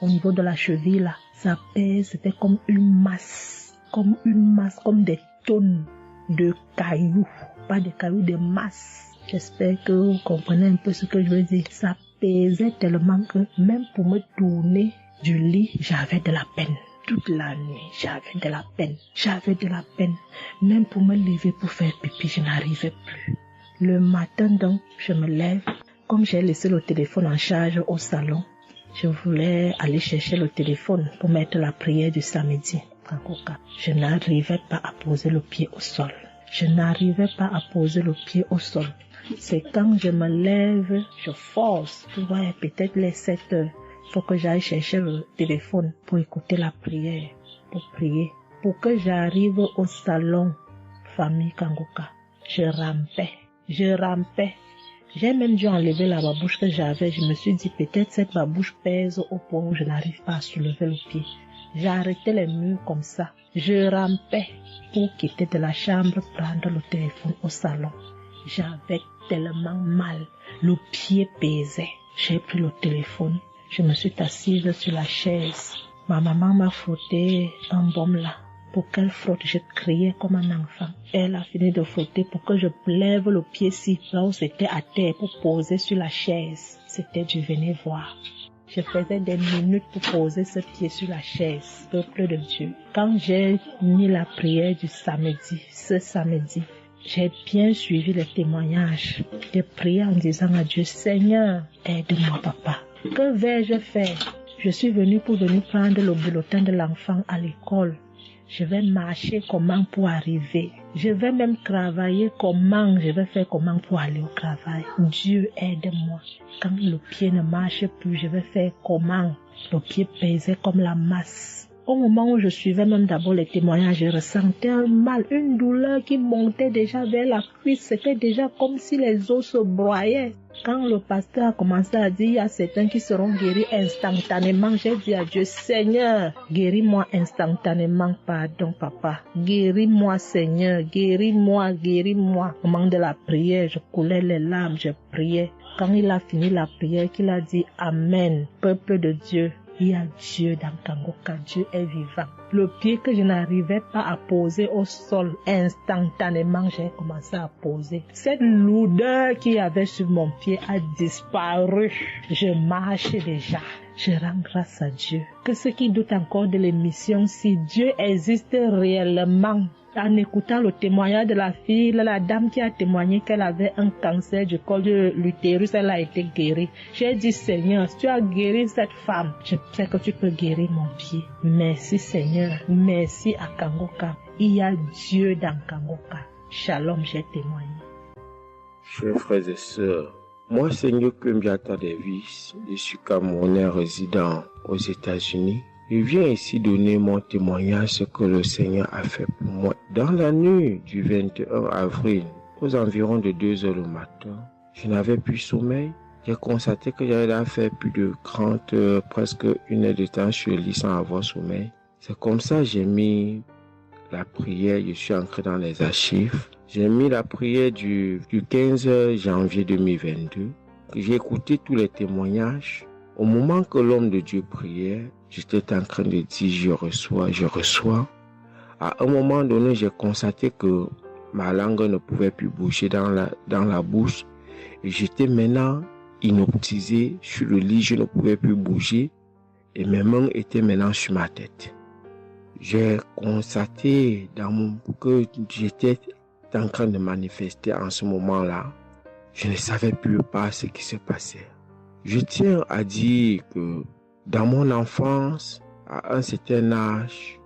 au niveau de la cheville là. Ça pèse, c'était comme une masse, comme des tonnes de cailloux. Pas des cailloux, des masses. J'espère que vous comprenez un peu ce que je veux dire. Ça pesait tellement que même pour me tourner du lit, j'avais de la peine. Toute la nuit, j'avais de la peine. Même pour me lever pour faire pipi, je n'arrivais plus. Le matin donc, je me lève. Comme j'ai laissé le téléphone en charge au salon, je voulais aller chercher le téléphone pour mettre la prière du samedi. Je n'arrivais pas à poser le pied au sol. C'est quand je me lève, je force. Tu vois, peut-être les 7 heures. Il faut que j'aille chercher le téléphone pour écouter la prière, pour prier. Pour que j'arrive au salon famille Kangoka, je rampais. J'ai même dû enlever la babouche que j'avais. Je me suis dit, peut-être cette babouche pèse au point où je n'arrive pas à soulever le pied. J'ai arrêté les murs comme ça. Je rampais pour quitter de la chambre, prendre le téléphone au salon. J'avais tellement mal. Le pied pesait. J'ai pris le téléphone. Je me suis assise sur la chaise. Ma maman m'a frotté un baume là. Pour qu'elle frotte, je criais comme un enfant. Elle a fini de frotter pour que je lève le pied-ci, là où c'était à terre, pour poser sur la chaise. C'était du venez voir. Je faisais des minutes pour poser ce pied sur la chaise, peuple de Dieu. Quand j'ai mis la prière du samedi, ce samedi, j'ai bien suivi les témoignages. J'ai prié en disant à Dieu, Seigneur, aide-moi papa. Que vais-je faire? Je suis venue pour venir prendre le bulletin de l'enfant à l'école. Je vais marcher comment pour arriver. Je vais même travailler comment. Je vais faire comment pour aller au travail. Dieu aide-moi. Quand le pied ne marche plus, je vais faire comment? Le pied pesait comme la masse. Au moment où je suivais même d'abord les témoignages, je ressentais un mal, une douleur qui montait déjà vers la cuisse. C'était déjà comme si les os se broyaient. Quand le pasteur a commencé à dire, il y a certains qui seront guéris instantanément, j'ai dit à Dieu, Seigneur, guéris-moi instantanément, pardon papa. Guéris-moi Seigneur, guéris-moi. Au moment de la prière, je coulais les larmes, je priais. Quand il a fini la prière, qu'il a dit Amen, peuple de Dieu. Il y a Dieu dans Kangoka, Dieu est vivant. Le pied que je n'arrivais pas à poser au sol, instantanément, j'ai commencé à poser. Cette lourdeur qu'il y avait sur mon pied a disparu. Je marche déjà. Je rends grâce à Dieu. Que ceux qui doutent encore de l'émission, si Dieu existe réellement, en écoutant le témoignage de la fille, la dame qui a témoigné qu'elle avait un cancer du col de l'utérus, elle a été guérie. J'ai dit, Seigneur, si tu as guéri cette femme, je sais que tu peux guérir mon pied. Merci Seigneur, merci à Kangoka. Il y a Dieu dans Kangoka. Shalom, j'ai témoigné. Chers frères et sœurs, moi, Seigneur Kumbiata Davis, je suis Camerounais résident aux États-Unis. Je viens ici donner mon témoignage ce que le Seigneur a fait pour moi. Dans la nuit du 21 avril, aux environs de 2 heures le matin, je n'avais plus sommeil. J'ai constaté que j'avais fait plus de 30 heures, presque 1 heure de temps sur le lit sans avoir sommeil. C'est comme ça que j'ai mis la prière, je suis entré dans les archives. J'ai mis la prière du 15 janvier 2022. J'ai écouté tous les témoignages. Au moment que l'homme de Dieu priait, j'étais en train de dire je reçois. À un moment donné, j'ai constaté que ma langue ne pouvait plus bouger dans la bouche. Et j'étais maintenant inoptisé sur le lit, je ne pouvais plus bouger. Et mes mains étaient maintenant sur ma tête. J'ai constaté que j'étais en train de manifester en ce moment-là. Je ne savais plus pas ce qui se passait. Je tiens à dire que dans mon enfance, à un certain âge,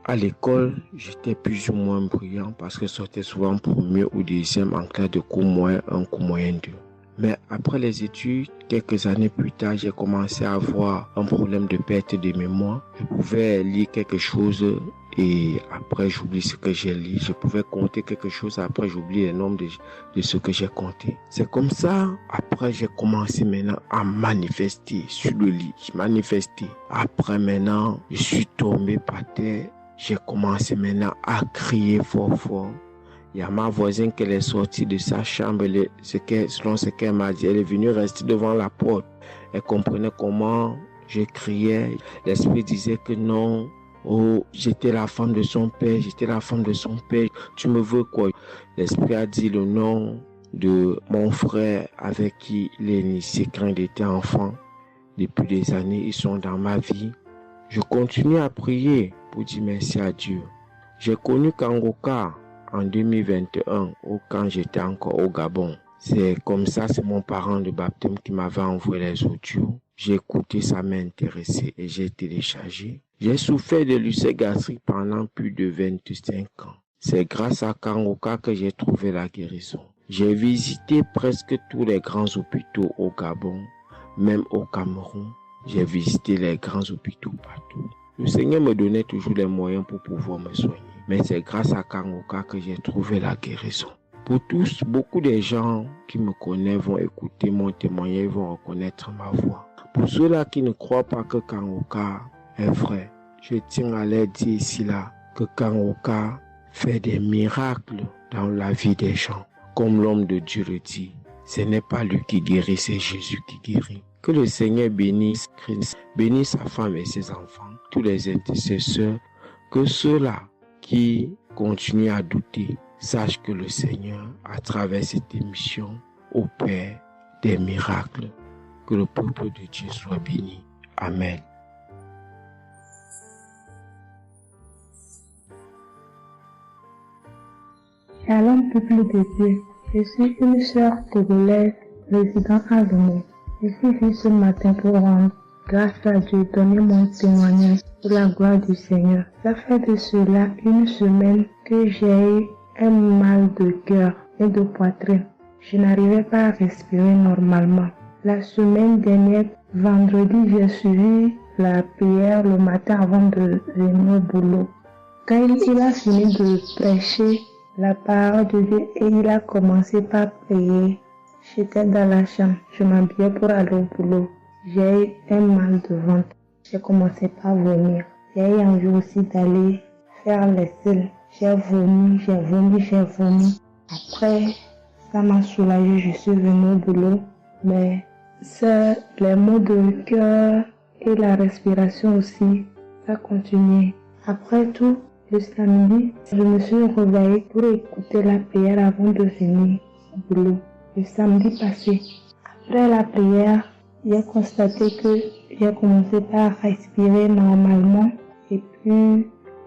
à l'école, j'étais plus ou moins brillant parce que je sortais souvent premier ou deuxième en classe de cours moyen 1, cours moyen 2. Mais après les études, quelques années plus tard, j'ai commencé à avoir un problème de perte de mémoire. Je pouvais lire quelque chose et après j'oublie ce que j'ai lu. Je pouvais compter quelque chose, après j'oublie le nombre de ce que j'ai compté. C'est comme ça, après j'ai commencé maintenant à manifester sur le lit. Je manifestais. Après maintenant, je suis tombé par terre. J'ai commencé maintenant à crier fort fort. Il y a ma voisine qui est sortie de sa chambre, selon ce qu'elle m'a dit, elle est venue rester devant la porte. Elle comprenait comment je criais. L'esprit disait que non, oh, j'étais la femme de son père, tu me veux quoi? L'esprit a dit le nom de mon frère avec qui il est initié quand il était enfant. Depuis des années, ils sont dans ma vie. Je continue à prier pour dire merci à Dieu. J'ai connu Kangoka en 2021, quand j'étais encore au Gabon. C'est comme ça, c'est mon parent de baptême qui m'avait envoyé les audios. J'ai écouté, ça m'a intéressé et j'ai téléchargé. J'ai souffert de l'ulcère gastrique pendant plus de 25 ans. C'est grâce à Kangoka que j'ai trouvé la guérison. J'ai visité presque tous les grands hôpitaux au Gabon, même au Cameroun. J'ai visité les grands hôpitaux partout. Le Seigneur me donnait toujours les moyens pour pouvoir me soigner. Mais c'est grâce à Kangoka que j'ai trouvé la guérison. Pour tous, beaucoup de gens qui me connaissent vont écouter mon témoignage et vont reconnaître ma voix. Pour ceux-là qui ne croient pas que Kangoka est vrai, je tiens à leur dire ici là que Kangoka fait des miracles dans la vie des gens. Comme l'homme de Dieu le dit, ce n'est pas lui qui guérit, c'est Jésus qui guérit. Que le Seigneur bénisse Christ, bénisse sa femme et ses enfants, tous les intercesseurs, que ceux-là qui continuent à douter sachent que le Seigneur, à travers cette émission, opère des miracles. Que le peuple de Dieu soit béni. Amen. Shalom, peuple de Dieu. Je suis une sœur togolaise résidant à Lomé. Je suis venue ce matin pour rendre grâce à Dieu, donner mon témoignage pour la gloire du Seigneur. Ça fait de cela une semaine que j'ai eu un mal de cœur et de poitrine. Je n'arrivais pas à respirer normalement. La semaine dernière, vendredi, j'ai suivi la prière le matin avant de venir au boulot. Quand il a fini de prêcher la parole de Dieu et il a commencé par prier, j'étais dans la chambre, je m'habillais pour aller au boulot. J'ai eu un mal de ventre. J'ai commencé par vomir. J'ai eu envie aussi d'aller faire les selles. J'ai vomi. Après, ça m'a soulagé, je suis venue au boulot. Mais c'est les maux de cœur et la respiration aussi, ça continuait. Après tout, le samedi, je me suis réveillée pour écouter la prière avant de venir au boulot. Le samedi passé, après la prière, j'ai constaté que j'ai commencé par respirer normalement et puis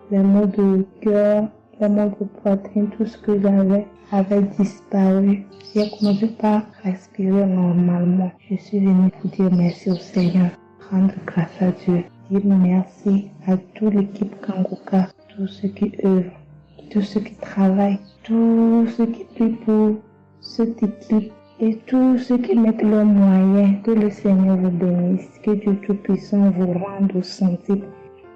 les maux de cœur, les maux de poitrine, tout ce que j'avais avait disparu. J'ai commencé par respirer normalement. Je suis venue pour dire merci au Seigneur, rendre grâce à Dieu, dire merci à toute l'équipe Kangoka, tous ceux qui œuvrent, tous ceux qui travaillent, tous ceux qui prient pour cette équipe et tous ceux qui mettent leurs moyens. Que le Seigneur vous bénisse, que Dieu Tout-Puissant vous rende au centime,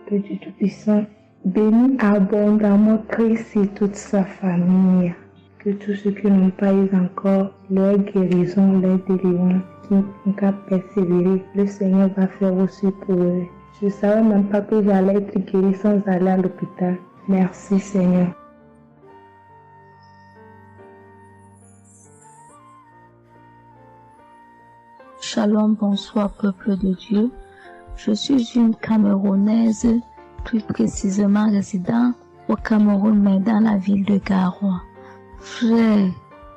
que Dieu Tout-Puissant bénisse abondamment Christ et toute sa famille. Que tous ceux qui n'ont pas eu encore leur guérison, leur délivrance, qui n'ont qu'à persévérer, le Seigneur va faire aussi pour eux. Je ne savais même pas que j'allais être guérie sans aller à l'hôpital. Merci Seigneur. Shalom, bonsoir peuple de Dieu. Je suis une Camerounaise, plus précisément résident au Cameroun, mais dans la ville de Garoua. Frère,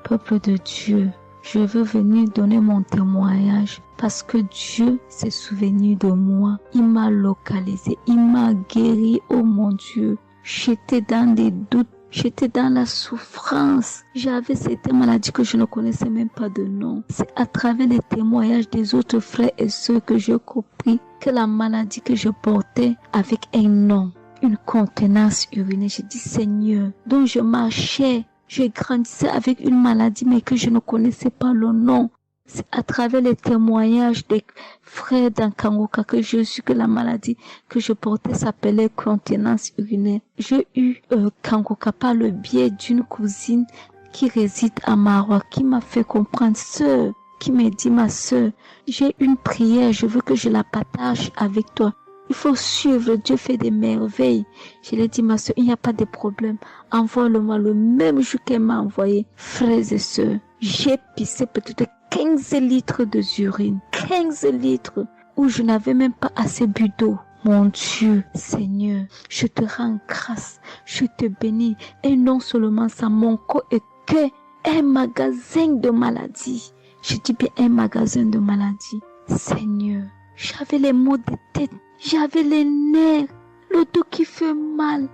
peuple de Dieu, je veux venir donner mon témoignage parce que Dieu s'est souvenu de moi. Il m'a localisé, il m'a guéri, oh mon Dieu. J'étais dans des doutes, j'étais dans la souffrance. J'avais cette maladie que je ne connaissais même pas de nom. C'est à travers les témoignages des autres frères et sœurs que j'ai compris que la maladie que je portais avec un nom, une contenance urinaire. J'ai dit Seigneur, dont je marchais. Je grandissais avec une maladie mais que je ne connaissais pas le nom. C'est à travers les témoignages des frères dans Kangoka que je suis que la maladie que je portais s'appelait contenance urinaire. J'ai eu Kangoka par le biais d'une cousine qui réside à Marois, qui m'a fait comprendre, sœur, qui m'a dit ma sœur, j'ai une prière, je veux que je la partage avec toi. Il faut suivre, Dieu fait des merveilles. Je lui ai dit, ma soeur, il n'y a pas de problème. Envoie-le-moi le même jour qu'elle m'a envoyé. Frères et sœurs, j'ai pissé peut-être 15 litres d'urine. 15 litres où je n'avais même pas assez bu d'eau. Mon Dieu, Seigneur, je te rends grâce. Je te bénis. Et non seulement ça, mon corps était un magasin de maladies. Je dis bien un magasin de maladies. Seigneur, j'avais les maux de tête. J'avais les nerfs, le dos qui fait mal,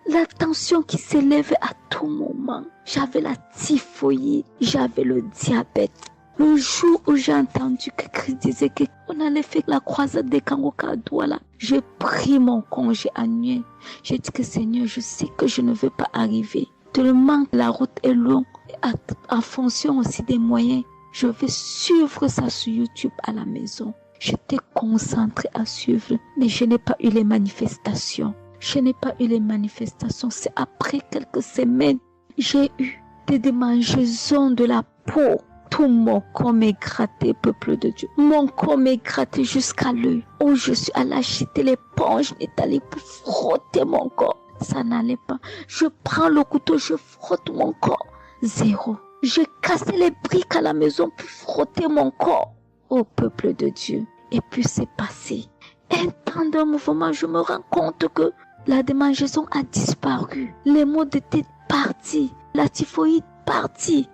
la tension qui s'élève à tout moment. J'avais la typhoïde, j'avais le diabète. Le jour où j'ai entendu que Christ disait qu'on allait faire la croisade des Kangoka à Douala, j'ai pris mon congé annuel. J'ai dit que Seigneur, je sais que je ne veux pas arriver. Tellement la route est longue. en fonction aussi des moyens, je vais suivre ça sur YouTube à la maison. J'étais concentrée à suivre, mais je n'ai pas eu les manifestations. C'est après quelques semaines, j'ai eu des démangeaisons de la peau. Tout mon corps m'est gratté, peuple de Dieu. Mon corps m'est gratté jusqu'à l'œil. Oh, je suis allée acheter l'éponge, allée pour frotter mon corps. Ça n'allait pas. Je prends le couteau, je frotte mon corps. Zéro. J'ai cassé les briques à la maison pour frotter mon corps. Oh, peuple de Dieu. Et puis c'est passé. Un temps de mouvement, je me rends compte que la démangeaison a disparu. Les maux de tête partis. La typhoïde partie.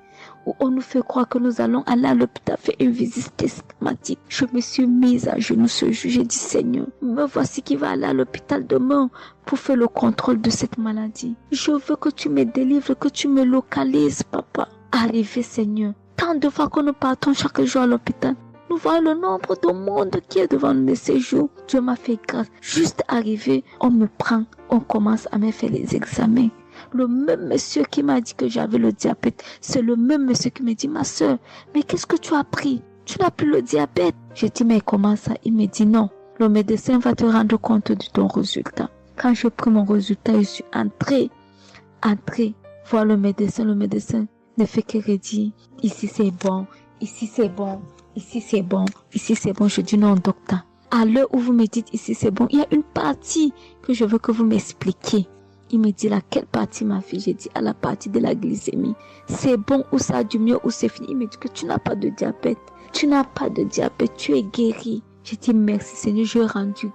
Où on nous fait croire que nous allons aller à l'hôpital faire une visite systématique. Je me suis mise à genoux ce jour. J'ai dit, Seigneur, me voici qui va aller à l'hôpital demain pour faire le contrôle de cette maladie. Je veux que tu me délivres, que tu me localises, papa. Arrivé, Seigneur. Tant de fois que nous partons chaque jour à l'hôpital. Nous voyons le nombre de monde qui est devant nous de ces jours. Dieu m'a fait grâce. Juste arrivé, on me prend, on commence à me faire les examens. Le même monsieur qui m'a dit que j'avais le diabète, c'est le même monsieur qui me dit, ma soeur, mais qu'est-ce que tu as pris? Tu n'as plus le diabète. J'ai dit, mais comment ça? Il me dit, non, le médecin va te rendre compte de ton résultat. Quand j'ai pris mon résultat, je suis entrée, voir le médecin ne fait que redire, ici c'est bon, ici c'est bon, ici c'est bon, ici c'est bon. Je dis, non, docteur, à l'heure où vous me dites ici c'est bon, il y a une partie que je veux que vous m'expliquiez. Il me dit, laquelle partie, ma fille? J'ai dit, à la partie de la glycémie. C'est bon ou ça a du mieux ou c'est fini? Il me dit que tu n'as pas de diabète. Tu n'as pas de diabète, tu es guéri. J'ai dit, merci Seigneur, je rendu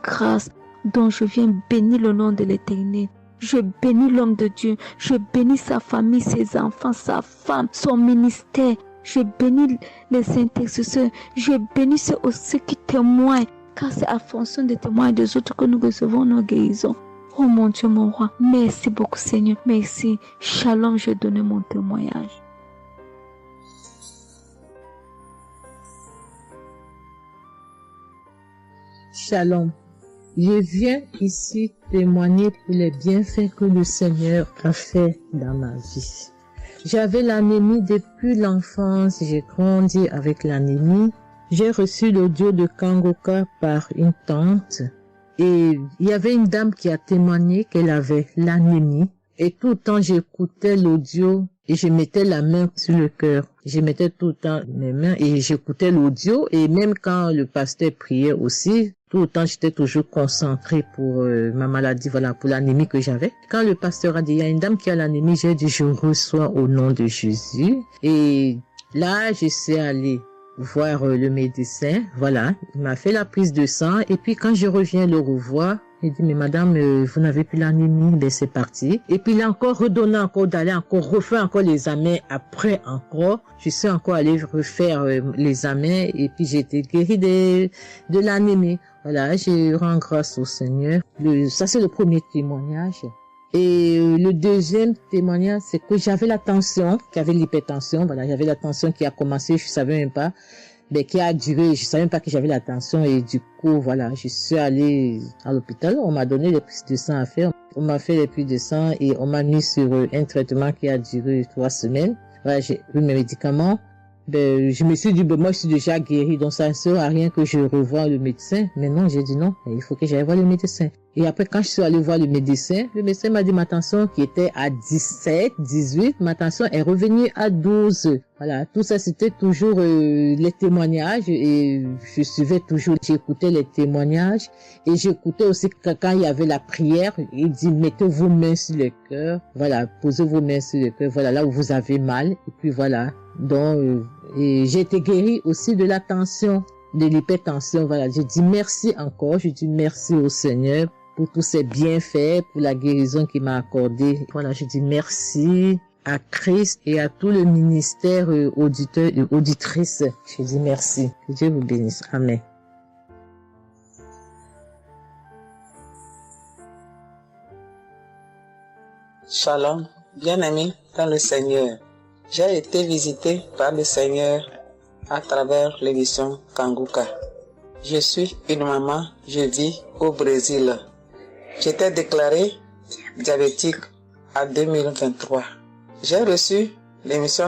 grâce. Donc je viens bénir le nom de l'Éternel. Je bénis l'homme de Dieu. Je bénis sa famille, ses enfants, sa femme, son ministère. Je bénis les intercesseurs. Je bénis ceux qui témoignent. Car c'est à fonction des témoins des autres que nous recevons nos guérisons. Oh mon Dieu, mon roi, merci beaucoup Seigneur, merci. Shalom, je donne mon témoignage. Shalom, je viens ici témoigner pour les bienfaits que le Seigneur a fait dans ma vie. J'avais l'anémie depuis l'enfance, j'ai grandi avec l'anémie. J'ai reçu l'audio de Kangoka par une tante et il y avait une dame qui a témoigné qu'elle avait l'anémie et tout le temps j'écoutais l'audio et je mettais la main sur le cœur. Je mettais tout le temps mes mains et j'écoutais l'audio et même quand le pasteur priait aussi, tout le temps j'étais toujours concentrée pour ma maladie, voilà, pour l'anémie que j'avais. Quand le pasteur a dit, il y a une dame qui a l'anémie, j'ai dit, je reçois au nom de Jésus. Et là, je suis allée voir le médecin, voilà, il m'a fait la prise de sang et puis quand je reviens le revoir, il dit mais madame vous n'avez plus l'anémie, ben c'est parti. Et puis il a encore redonné encore d'aller encore refaire encore l'examen après encore, je suis encore allée refaire l'examen et puis j'ai été guérie de l'anémie. Voilà, je rends grâce au Seigneur. Ça c'est le premier témoignage. Et le deuxième témoignage, c'est que j'avais la tension, j'avais l'hypertension, voilà, j'avais la tension qui a commencé, je savais même pas, mais qui a duré, je savais même pas que j'avais la tension et du coup, voilà, je suis allée à l'hôpital, on m'a donné les prises de sang à faire, on m'a fait les prises de sang et on m'a mis sur un traitement qui a duré 3 semaines. Voilà, j'ai eu mes médicaments. Ben, je me suis dit, ben, moi, je suis déjà guérie, donc ça ne sert à rien que je revoie le médecin. Mais non, j'ai dit non, il faut que j'aille voir le médecin. Et après, quand je suis allée voir le médecin m'a dit ma tension qui était à 17, 18, ma tension est revenue à 12. Voilà, tout ça, c'était toujours les témoignages et je suivais toujours, j'écoutais les témoignages et j'écoutais aussi quand il y avait la prière, il dit, mettez vos mains sur le cœur, voilà, posez vos mains sur le cœur, voilà, là où vous avez mal, et puis voilà. Donc, et j'ai été guérie aussi de la tension, de l'hypertension, voilà. Je dis merci encore, je dis merci au Seigneur pour tous ses bienfaits, pour la guérison qu'il m'a accordée. Voilà, je dis merci à Christ et à tout le ministère auditeur et auditrice. Je dis merci. Que Dieu vous bénisse. Amen. Shalom, bien-aimé dans le Seigneur. J'ai été visité par le Seigneur à travers l'émission Kanguka. Je suis une maman, je vis au Brésil. J'étais déclarée diabétique en 2023. J'ai reçu l'émission